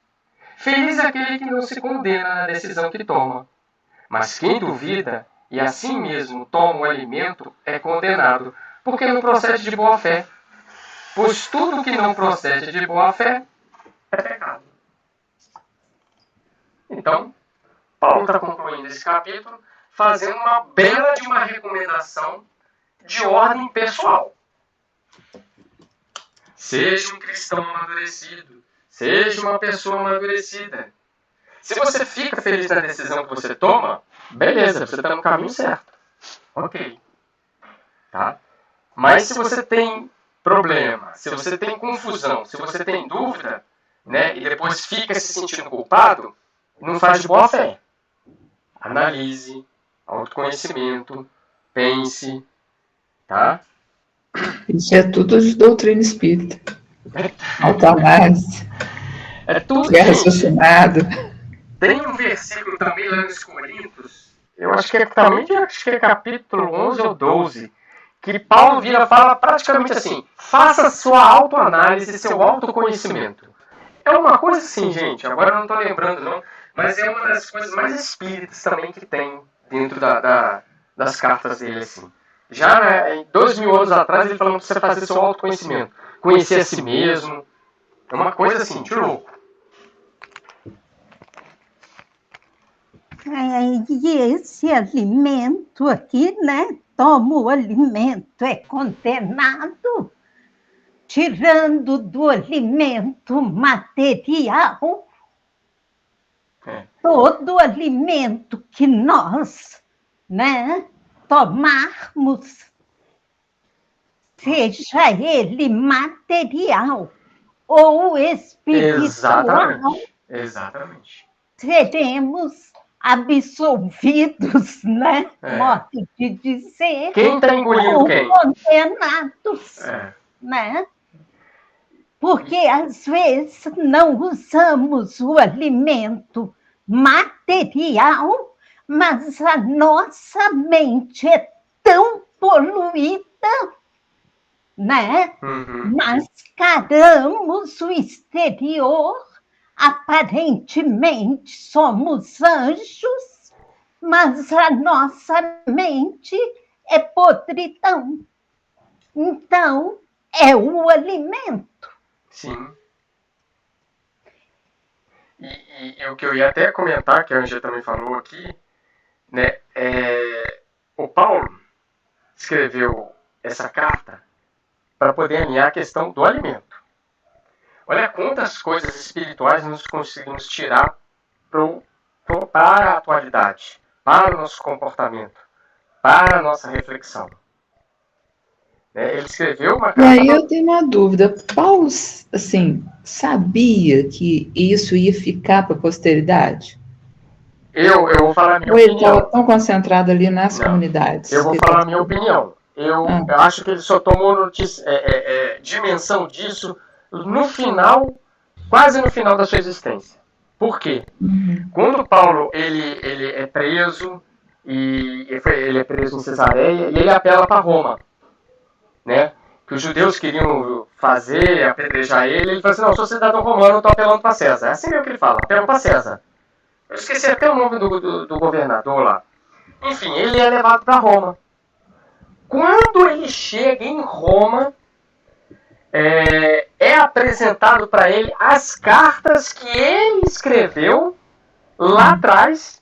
Feliz é aquele que não se condena na decisão que toma. Mas quem duvida e assim mesmo toma o alimento é condenado, porque não procede de boa fé. Pois tudo que não procede de boa fé é pecado. Então, Paulo está concluindo esse capítulo fazendo uma bela de uma recomendação de ordem pessoal. Seja um cristão amadurecido. Seja uma pessoa amadurecida. Se você fica feliz na decisão que você toma, beleza, você está no caminho certo. Ok. Tá? Mas se você tem problema, se você tem confusão, se você tem dúvida, né, e depois fica se sentindo culpado, não faz de boa fé. Analise, autoconhecimento, pense, tá? Isso é tudo de doutrina espírita. Autoanálise. É tudo. Raciocinado. Tem um versículo também lá nos Coríntios, eu acho que é capítulo 11 ou 12, que Paulo vira fala praticamente assim: faça sua autoanálise, seu autoconhecimento. É uma coisa assim, gente, agora eu não estou lembrando não, mas é uma das coisas mais espíritas também que tem dentro das cartas dele, assim. Já 2000 anos atrás ele falando para você fazer seu autoconhecimento, conhecer a si mesmo, é uma coisa assim, de louco. E esse alimento aqui, né? Toma o alimento, é condenado, tirando do alimento material. Todo alimento que nós, né, tomarmos, seja ele material ou espiritual, Exatamente. seremos absolvidos, né? Modo de dizer. Quem está engolindo quem? Condenados, né? Porque às vezes não usamos o alimento material, mas a nossa mente é tão poluída, né? Mascaramos o exterior, aparentemente somos anjos, mas a nossa mente é podridão. Então, é o alimento. Sim. E o que eu ia até comentar, que a Ângela também falou aqui, né, o Paulo escreveu essa carta para poder alinhar a questão do alimento. Olha quantas coisas espirituais nós conseguimos tirar para a atualidade, para o nosso comportamento, para a nossa reflexão. Ele escreveu uma carta... E aí eu tenho uma dúvida. Paulo, assim, sabia que isso ia ficar para a posteridade? Eu vou falar a minha opinião. Ou ele estava tão concentrado ali nas comunidades? Eu vou falar a minha opinião. Eu acho que ele só tomou dimensão disso no final, quase no final da sua existência. Por quê? Quando Paulo ele é preso, e ele é preso em Cesareia, e ele apela para Roma, né? Que os judeus queriam apedrejar ele fala assim: não, eu sou cidadão romano, eu estou apelando para César. É assim mesmo que ele fala, apelo para César. Eu esqueci até o nome do governador lá. Enfim, ele é levado para Roma. Quando ele chega em Roma, é apresentado para ele as cartas que ele escreveu lá atrás.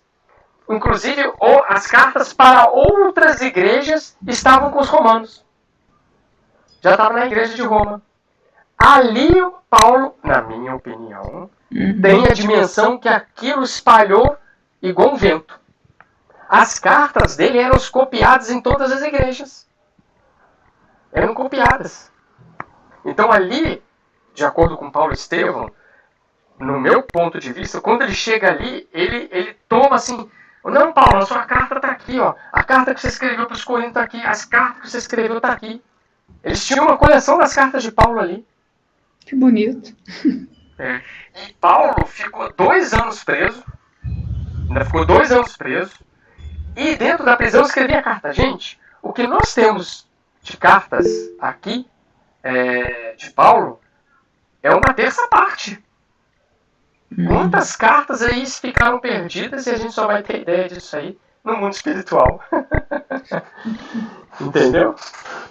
Inclusive, as cartas para outras igrejas estavam com os romanos. Já estava na igreja de Roma. Ali o Paulo, na minha opinião, tem a dimensão que aquilo espalhou igual um vento. As cartas dele eram copiadas em todas as igrejas. Eram copiadas. Então ali, de acordo com Paulo Estevão, no meu ponto de vista, quando ele chega ali, ele toma assim, não, Paulo, a sua carta está aqui, ó. A carta que você escreveu para os Coríntios está aqui, as cartas que você escreveu estão aqui. Eles tinham uma coleção das cartas de Paulo ali. Que bonito. E Paulo ficou 2 anos preso. Ainda ficou 2 anos preso. E dentro da prisão escrevia a carta. Gente, o que nós temos de cartas aqui, de Paulo, é uma terça parte. Quantas cartas aí ficaram perdidas e a gente só vai ter ideia disso aí no mundo espiritual. Entendeu?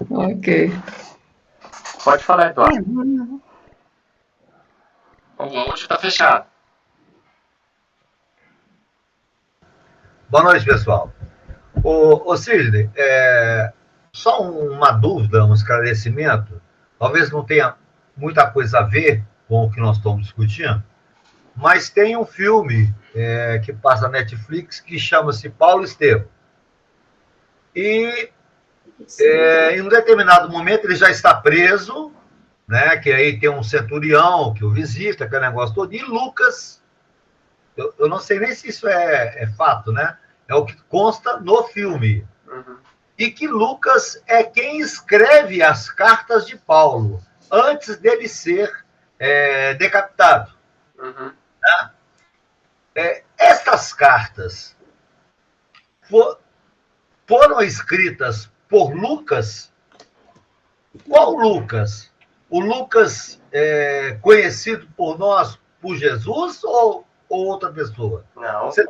Ok. Pode falar, Eduardo. O áudio está fechado. Boa noite, pessoal. Ô Sidney, só uma dúvida, um esclarecimento. Talvez não tenha muita coisa a ver com o que nós estamos discutindo, mas tem um filme que passa na Netflix que chama-se Paulo Estevão. E em um determinado momento ele já está preso, né? Que aí tem um centurião que o visita, aquele negócio todo, e Lucas, eu não sei nem se isso é fato, né? É o que consta no filme. E que Lucas é quem escreve as cartas de Paulo, antes dele ser decapitado. Né? Estas cartas foram escritas por Lucas. Qual Lucas? O Lucas conhecido por nós, por Jesus, ou outra pessoa? Não, Você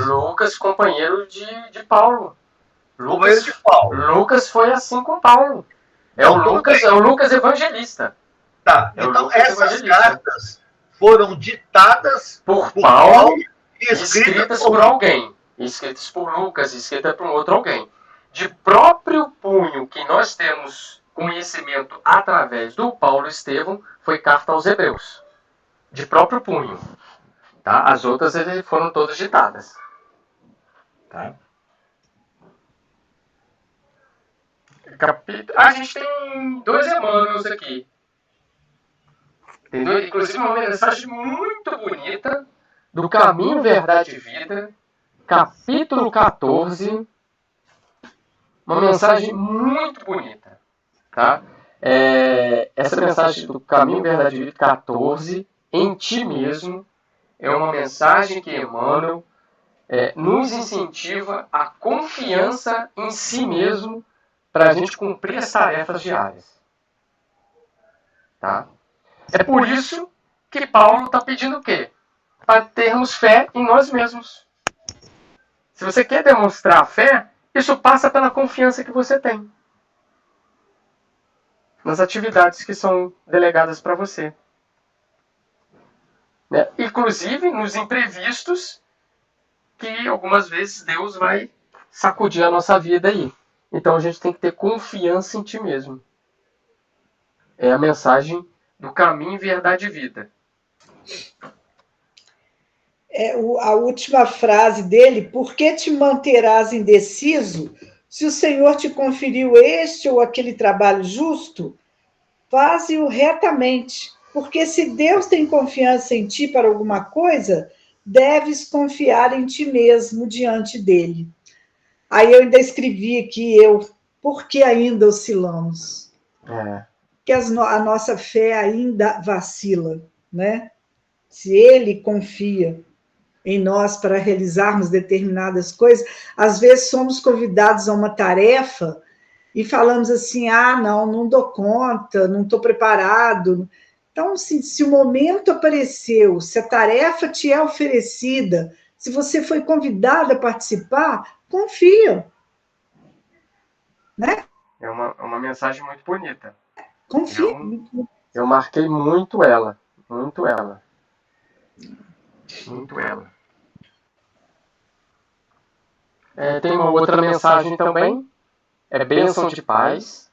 Lucas, companheiro de Paulo. Companheiro de Paulo. Lucas foi assim com Paulo. É o Lucas evangelista. Tá, então essas cartas foram ditadas por Paulo e escritas por alguém. Escritas por Lucas, escritas por outro alguém. De próprio punho que nós temos conhecimento através do Paulo Estevão, foi carta aos Hebreus. De próprio punho. Tá? As outras foram todas ditadas. Tá? A gente tem 2 Emmanuels aqui. Entendeu? Inclusive uma mensagem muito bonita do Caminho, Verdade e Vida, capítulo 14. Uma mensagem muito bonita. Tá? Essa mensagem do Caminho, Verdade e Vida 14, em ti mesmo, é uma mensagem que Emmanuel nos incentiva a confiança em si mesmo para a gente cumprir as tarefas diárias. Tá? É por isso que Paulo está pedindo o quê? Para termos fé em nós mesmos. Se você quer demonstrar fé, isso passa pela confiança que você tem nas atividades que são delegadas para você. Né? Inclusive nos imprevistos que algumas vezes Deus vai sacudir a nossa vida aí. Então a gente tem que ter confiança em ti mesmo. É a mensagem do Caminho, Verdade e Vida. A última frase dele: por que te manterás indeciso? Se o Senhor te conferiu este ou aquele trabalho justo, faze-o retamente. Porque se Deus tem confiança em ti para alguma coisa, deves confiar em ti mesmo diante dele. Aí eu ainda escrevi aqui, por que ainda oscilamos? Porque a nossa fé ainda vacila, né? Se ele confia em nós para realizarmos determinadas coisas, às vezes somos convidados a uma tarefa e falamos assim, não dou conta, não estou preparado. Então, se o momento apareceu, se a tarefa te é oferecida, se você foi convidado a participar, confia. Né? É uma mensagem muito bonita. Confia. Eu marquei muito ela. Muito ela. Muito ela. Tem uma outra mensagem também. É bênção de paz.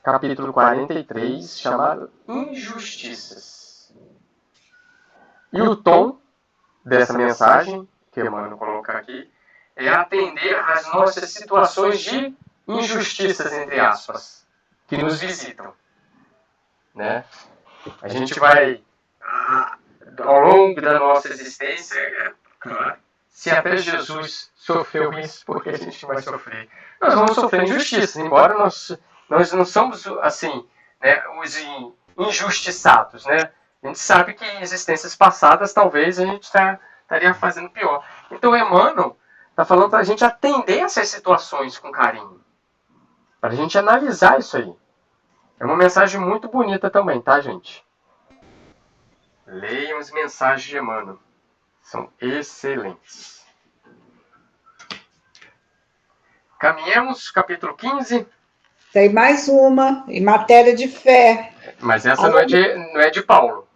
capítulo 43, chamado Injustiças. E o tom dessa mensagem, que Emmanuel coloca aqui, é atender às nossas situações de injustiças, entre aspas, que nos visitam. Né? A gente vai, ao longo da nossa existência, claro, se até Jesus sofreu isso, porque a gente vai sofrer. Nós vamos sofrer injustiças, embora nós não somos, assim, né, os injustiçados, né? A gente sabe que em existências passadas, talvez, a gente estaria fazendo pior. Então, Emmanuel está falando para a gente atender essas situações com carinho. Para a gente analisar isso aí. É uma mensagem muito bonita também, tá, gente? Leiam as mensagens de Emmanuel. São excelentes. Caminhamos, capítulo 15. Tem mais uma, em matéria de fé. Mas essa não é de Paulo.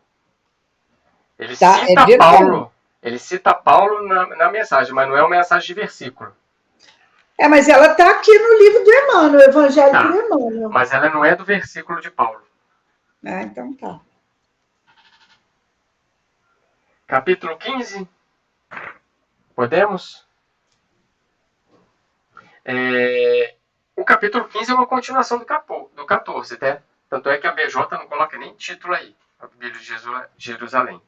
Ele Tá, cita Paulo. Ele cita Paulo na mensagem, mas não é uma mensagem de versículo. Mas ela está aqui no livro do Emmanuel, o Evangelho do Emmanuel. Mas ela não é do versículo de Paulo. Então tá. Capítulo 15. Podemos? O capítulo 15 é uma continuação do 14, né? Tanto é que a BJ não coloca nem título aí, a Bíblia de Jerusalém.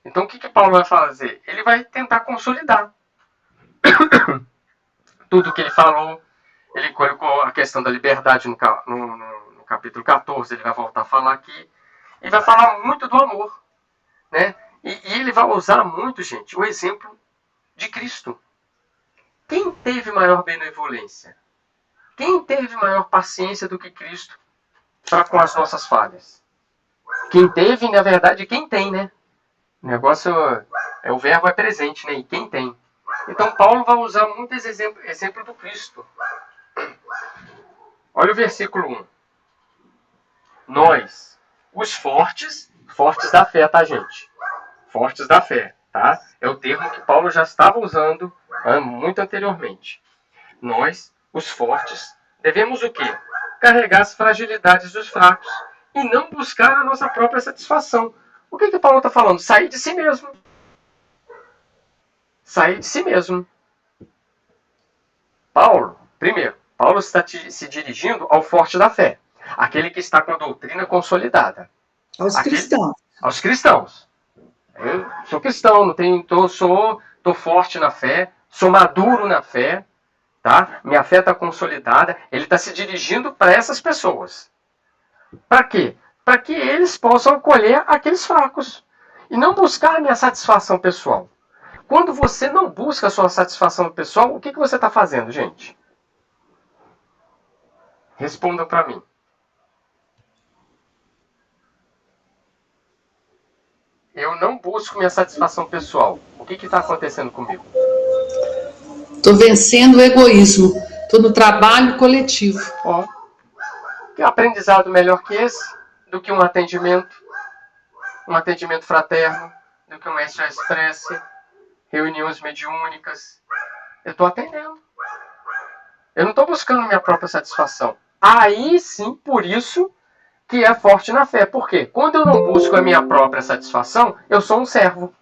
Então, o que Paulo vai fazer? Ele vai tentar consolidar tudo que ele falou. Ele colocou a questão da liberdade no capítulo 14, ele vai voltar a falar aqui. Ele vai falar muito do amor, né? E ele vai usar muito, gente, o exemplo de Cristo. Quem teve maior benevolência? Quem teve maior paciência do que Cristo para com as nossas falhas? Quem teve, na verdade, quem tem, né? O negócio o verbo é presente, né? E quem tem. Então, Paulo vai usar muitos exemplos do Cristo. Olha o versículo 1. Nós, os fortes da fé, tá, gente? Fortes da fé, tá? É o termo que Paulo já estava usando muito anteriormente. Nós, os fortes, devemos o quê? Carregar as fragilidades dos fracos e não buscar a nossa própria satisfação. O que Paulo está falando? Sair de si mesmo. Sair de si mesmo. Paulo está se dirigindo ao forte da fé. Aquele que está com a doutrina consolidada. Cristãos. Aos cristãos. Eu sou cristão, estou forte na fé, sou maduro na fé, tá? Minha fé está consolidada. Ele está se dirigindo para essas pessoas. Para quê? Para que eles possam acolher aqueles fracos. E não buscar a minha satisfação pessoal. Quando você não busca a sua satisfação pessoal, o que você está fazendo, gente? Respondam para mim. Eu não busco minha satisfação pessoal. O que está acontecendo comigo? Estou vencendo o egoísmo. Estou no trabalho coletivo. Que aprendizado melhor que esse? Do que um atendimento fraterno, do que um SOS, reuniões mediúnicas. Eu estou atendendo. Eu não estou buscando minha própria satisfação. Aí sim, por isso que é forte na fé. Por quê? Quando eu não busco a minha própria satisfação, eu sou um servo.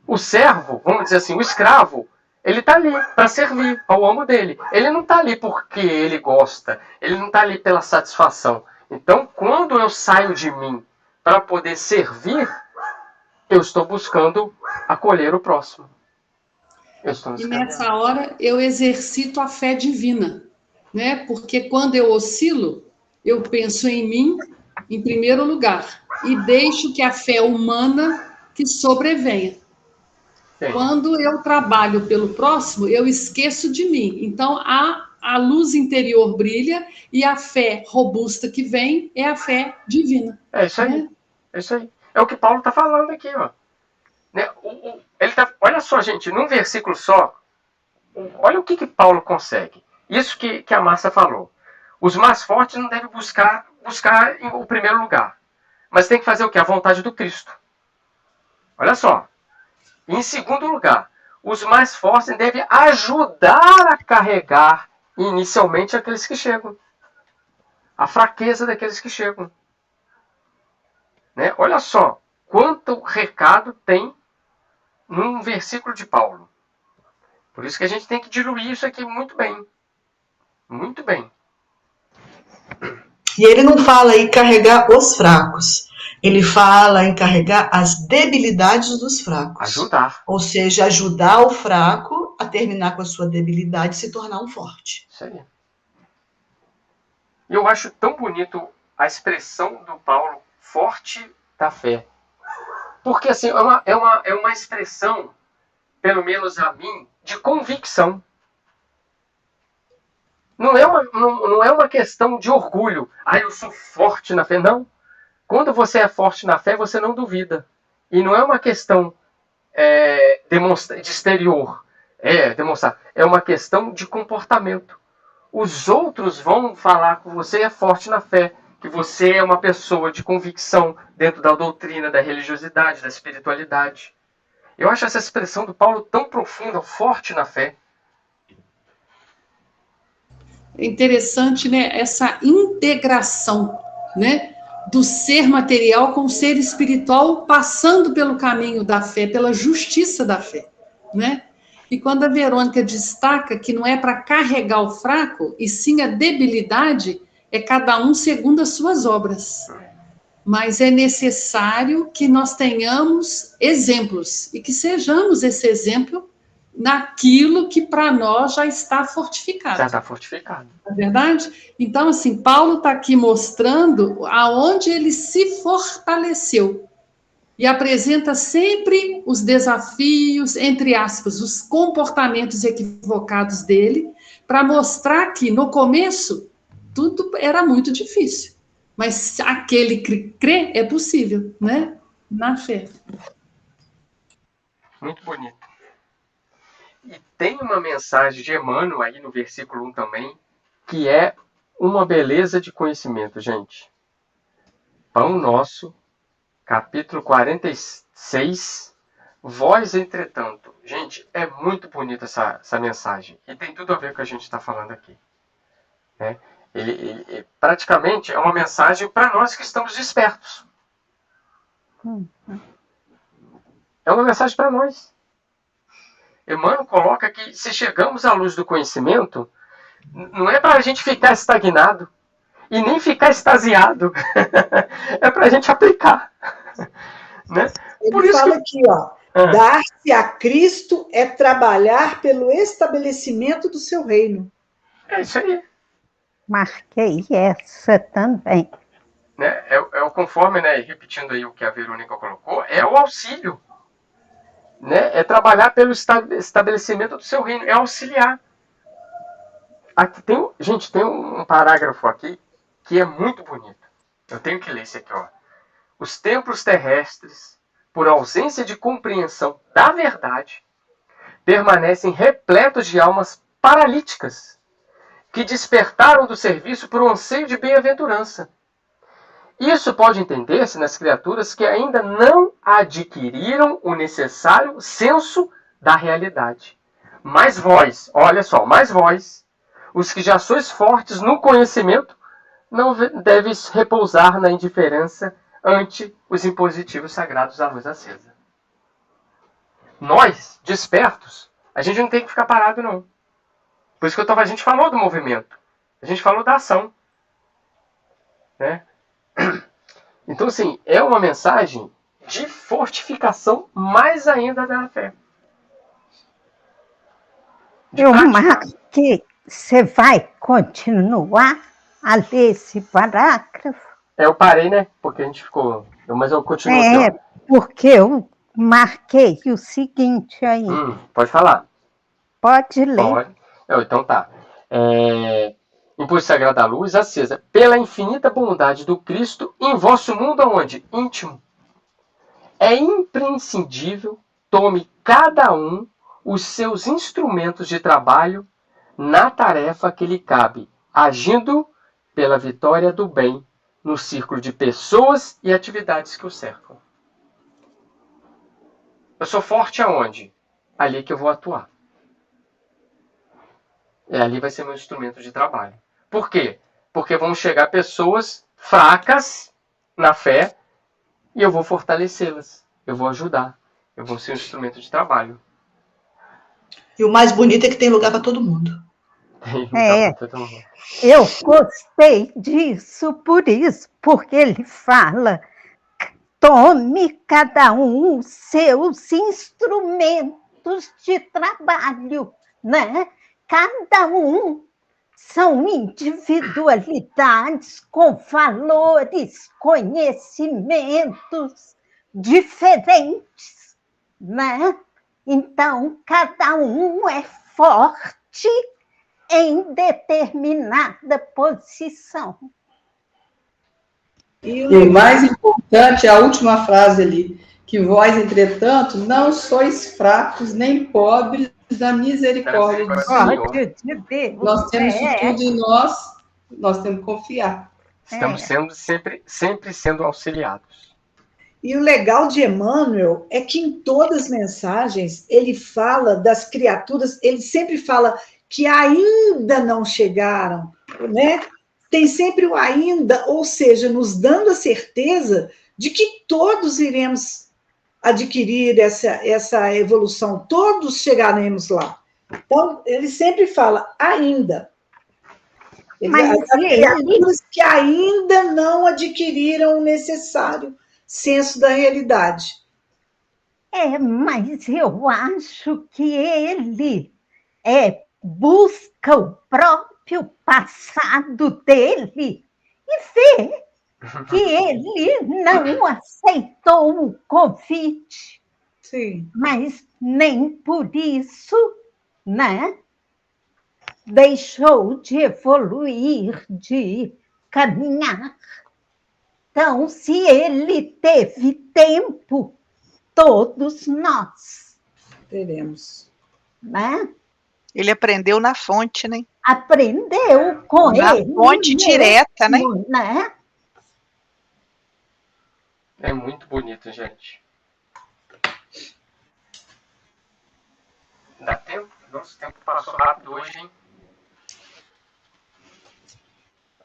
O servo, vamos dizer assim, o escravo, ele está ali para servir ao amo dele. Ele não está ali porque ele gosta. Ele não está ali pela satisfação. Então, quando eu saio de mim para poder servir, eu estou buscando acolher o próximo. E nessa hora eu exercito a fé divina, né? Porque quando eu oscilo, eu penso em mim em primeiro lugar e deixo que a fé humana que sobrevenha. Sim. Quando eu trabalho pelo próximo, eu esqueço de mim. Então, a luz interior brilha e a fé robusta que vem é a fé divina. É isso aí. É isso aí. É o que Paulo está falando aqui, ó. Né? Olha só, gente, num versículo só, olha o que Paulo consegue. Isso que a Márcia falou. Os mais fortes não devem buscar o primeiro lugar. Mas tem que fazer o quê? A vontade do Cristo. Olha só. Em segundo lugar, os mais fortes devem ajudar a carregar inicialmente aqueles que chegam. a fraqueza daqueles que chegam. Né? Olha só quanto recado tem num versículo de Paulo. Por isso que a gente tem que diluir isso aqui muito bem. Muito bem. E ele não fala em carregar os fracos. Ele fala em carregar as debilidades dos fracos. Ajudar. Ou seja, ajudar o fraco a terminar com a sua debilidade e se tornar um forte. Isso aí. Eu acho tão bonito a expressão do Paulo, forte da fé. Porque assim, é uma expressão, pelo menos a mim, de convicção. Não é uma questão de orgulho. Ah, eu sou forte na fé. Não. Quando você é forte na fé, você não duvida. E não é uma questão de exterior. Demonstrar. É uma questão de comportamento. Os outros vão falar que você é forte na fé, que você é uma pessoa de convicção dentro da doutrina, da religiosidade, da espiritualidade. Eu acho essa expressão do Paulo tão profunda, forte na fé. É interessante, né, essa integração, né, do ser material com o ser espiritual, passando pelo caminho da fé, pela justiça da fé, né? E quando a Verônica destaca que não é para carregar o fraco, e sim a debilidade, é cada um segundo as suas obras. Mas é necessário que nós tenhamos exemplos, e que sejamos esse exemplo naquilo que para nós já está fortificado. Já está fortificado. Não é verdade? Então, assim, Paulo está aqui mostrando aonde ele se fortaleceu. E apresenta sempre os desafios, entre aspas, os comportamentos equivocados dele, para mostrar que, no começo, tudo era muito difícil. Mas aquele que crê é possível, né? Na fé. Muito bonito. E tem uma mensagem de Emmanuel aí no versículo 1 também, que é uma beleza de conhecimento, gente. Pão Nosso, capítulo 46, Vós, entretanto. Gente, é muito bonita essa mensagem. E tem tudo a ver com o que a gente está falando aqui. Né? Ele praticamente é uma mensagem para nós que estamos despertos. É uma mensagem para nós. Emmanuel coloca que se chegamos à luz do conhecimento, não é para a gente ficar estagnado e nem ficar extasiado. É para a gente aplicar. Né? Ele fala aqui, ó, dar-se a Cristo é trabalhar pelo estabelecimento do seu reino. É isso aí. Marquei essa também. Né? É o conforme, né, repetindo aí o que a Verônica colocou, é o auxílio. Né? É trabalhar pelo estabelecimento do seu reino, é auxiliar. Aqui tem um parágrafo aqui que é muito bonito. Eu tenho que ler esse aqui, ó. Os templos terrestres, por ausência de compreensão da verdade, permanecem repletos de almas paralíticas, que despertaram do serviço por um anseio de bem-aventurança. Isso pode entender-se nas criaturas que ainda não adquiriram o necessário senso da realidade. Mas vós, olha só, mas vós, os que já sois fortes no conhecimento, não deveis repousar na indiferença ante os impositivos sagrados da luz acesa. Nós, despertos, a gente não tem que ficar parado, não. Por isso que a gente falou do movimento. A gente falou da ação. Né? Então, assim, é uma mensagem de fortificação mais ainda da fé. Que você vai continuar a ler esse parágrafo? Eu parei, né? Porque a gente ficou... Mas eu continuo aqui, ó. Porque eu marquei o seguinte aí. Pode falar. Pode ler. Pode. Então tá. Impulso sagrado da luz acesa, pela infinita bondade do Cristo em vosso mundo aonde? Íntimo. É imprescindível tome cada um os seus instrumentos de trabalho na tarefa que lhe cabe, agindo pela vitória do bem no círculo de pessoas e atividades que o cercam. Eu sou forte aonde? Ali que eu vou atuar. Ali vai ser meu instrumento de trabalho. Por quê? Porque vão chegar pessoas fracas na fé e eu vou fortalecê-las. Eu vou ajudar. Eu vou ser um instrumento de trabalho. E o mais bonito é que tem lugar para todo mundo. Eu gostei disso por isso, porque ele fala: tome cada um seus instrumentos de trabalho, né? Cada um são individualidades com valores, conhecimentos diferentes, né? Então, cada um é forte em determinada posição. E o mais importante é a última frase ali, que vós, entretanto, não sois fracos nem pobres da misericórdia do Senhor. Nós temos isso tudo em nós temos que confiar. Estamos sendo sempre sendo auxiliados. E o legal de Emmanuel é que em todas as mensagens ele fala das criaturas, ele sempre fala que ainda não chegaram, né? Tem sempre o ainda, ou seja, nos dando a certeza de que todos iremos adquirir essa evolução, todos chegaremos lá. Então, ele sempre fala ainda. Mas criaturas que ainda não adquiriram o necessário senso da realidade. Mas eu acho que ele busca o próprio passado dele e vê que ele não aceitou o convite. Sim. Mas nem por isso, né, deixou de evoluir, de caminhar. Então, se ele teve tempo, todos nós teremos, né? Ele aprendeu na fonte, né? Aprendeu com na ele. Na fonte direta, né? É muito bonito, gente. Dá tempo? Nosso tempo passou rápido hoje, hein?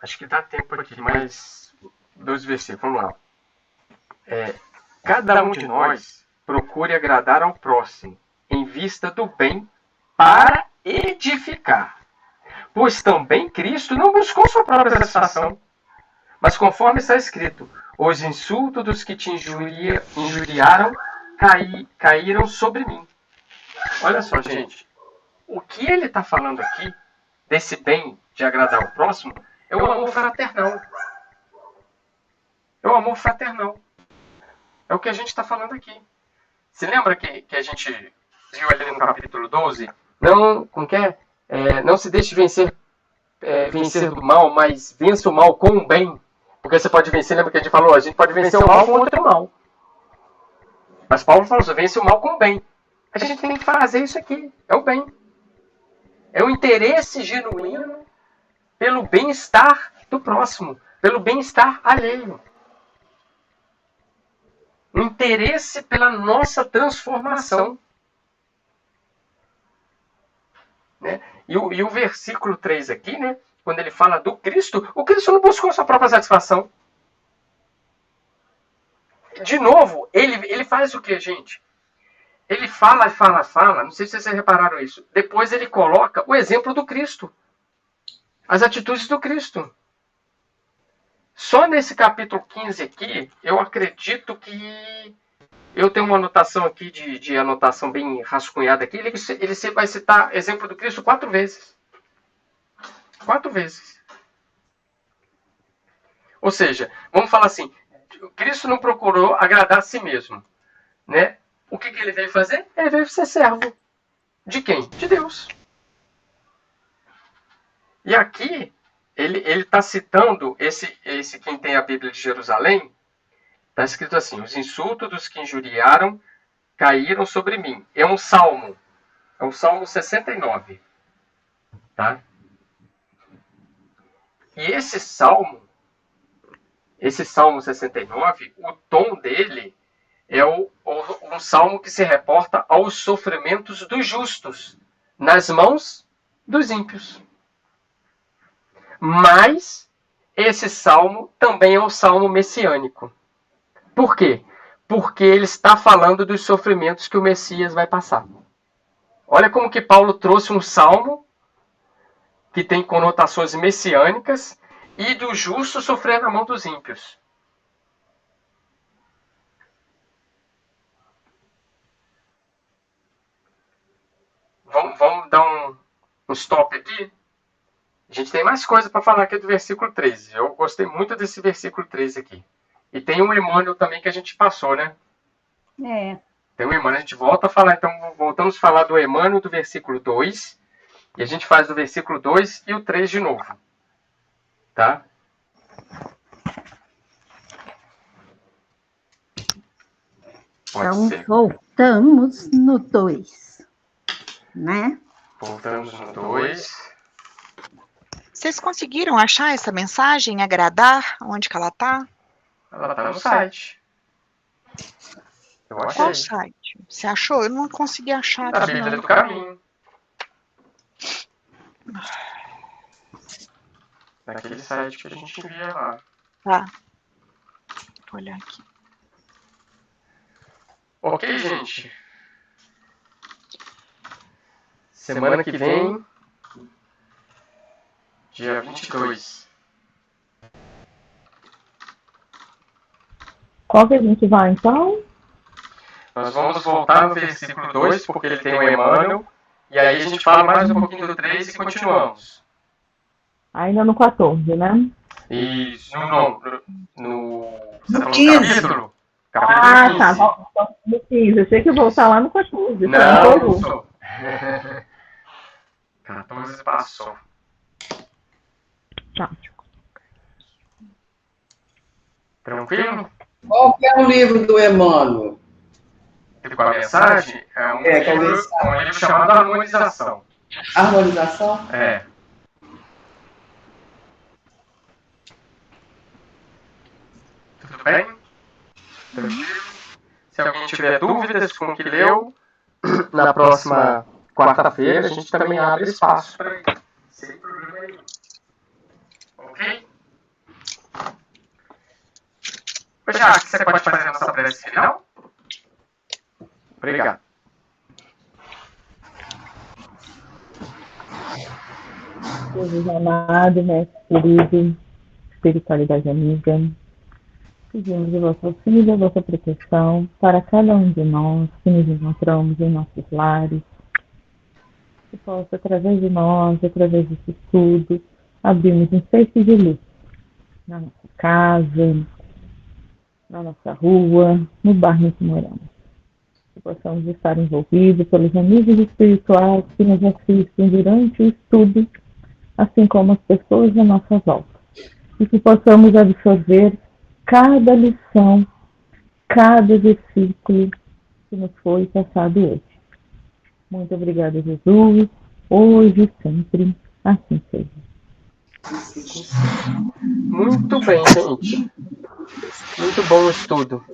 Acho que dá tempo aqui, mais 2 versículos. Vamos lá. Cada um de nós procure agradar ao próximo, em vista do bem, para edificar. Pois também Cristo não buscou sua própria satisfação, mas conforme está escrito, os insultos dos que te injuriaram caíram sobre mim. Olha só, gente. O que ele está falando aqui, desse bem de agradar ao próximo, é o amor fraternal. É o amor fraternal. É o que a gente está falando aqui. Se lembra que a gente viu ali no capítulo 12? Não se deixe vencer do mal, mas vença o mal com o bem. Porque você pode vencer, lembra que a gente falou? A gente pode vencer o mal com outro mal. Mas Paulo falou, você vence o mal com o bem. A gente tem que fazer isso aqui. É o bem. É o interesse genuíno pelo bem-estar do próximo, pelo bem-estar alheio. O interesse pela nossa transformação. Né? E o versículo 3 aqui, né, quando ele fala do Cristo, o Cristo não buscou sua própria satisfação. De novo, ele faz o que, gente? Ele fala, não sei se vocês repararam isso. Depois ele coloca o exemplo do Cristo. As atitudes do Cristo. Só nesse capítulo 15 aqui, eu acredito que... Eu tenho uma anotação aqui, de anotação bem rascunhada aqui. Ele vai citar exemplo do Cristo 4 vezes. 4 vezes. Ou seja, vamos falar assim, Cristo não procurou agradar a si mesmo. Né? O que ele veio fazer? Ele veio ser servo. De quem? De Deus. E aqui, ele está citando, esse quem tem a Bíblia de Jerusalém, está escrito assim, os insultos dos que injuriaram caíram sobre mim. É um salmo. É o Salmo 69. Tá? E esse Salmo 69, o tom dele é um salmo que se reporta aos sofrimentos dos justos, nas mãos dos ímpios. Mas esse salmo também é um salmo messiânico. Por quê? Porque ele está falando dos sofrimentos que o Messias vai passar. Olha como que Paulo trouxe um salmo que tem conotações messiânicas e do justo sofrer na mão dos ímpios. Vamos dar um stop aqui. A gente tem mais coisa para falar aqui do versículo 13. Eu gostei muito desse versículo 13 aqui. E tem um Emmanuel também que a gente passou, né? Tem um Emmanuel, a gente volta a falar. Então, voltamos a falar do Emmanuel do versículo 2. E a gente faz do versículo 2 e o 3 de novo. Tá? Então, voltamos no 2. Né? Voltamos no 2. Vocês conseguiram achar essa mensagem, agradar? Onde que ela está? Ela está no site. Eu achei. Qual site? Você achou? Eu não consegui achar. A Bíblia do Caminho. Naquele site que a gente envia lá. Tá. Vou olhar aqui. Ok, gente. Semana que vem, dia 22. Qual que a gente vai, então? Nós vamos voltar no versículo 2, porque ele tem o Emmanuel. E aí a gente fala mais um pouquinho do 3 e continuamos. Ainda no 14, né? Isso, no 15. Capítulo 15. Tá. No 15. Achei que ia voltar lá no 14. Não sou. 14 passou. Tá. Tranquilo? Qual que é o livro do Emmanuel? Com a mensagem? É um livro chamado Harmonização. Harmonização? É. Tudo bem? Tranquilo? Se alguém tiver dúvidas com o que leu, na próxima quarta-feira a gente também abre espaço para ele. Sem problema nenhum. Ok? Já que você pode fazer a nossa prece final? Obrigado. Jesus amado, mestre querido, espiritualidade amiga, pedimos o vosso auxílio, a vossa proteção para cada um de nós que nos encontramos em nossos lares, que possa, através de nós, através desse estudo, abrirmos um feixe de luz na nossa casa, na nossa rua, no bairro em que moramos. Que possamos estar envolvidos pelos amigos espirituais que nos assistem durante o estudo, assim como as pessoas à nossa volta. E que possamos absorver cada lição, cada versículo que nos foi passado hoje. Muito obrigada, Jesus, hoje e sempre, assim seja. Muito bem, gente. Muito bom o estudo.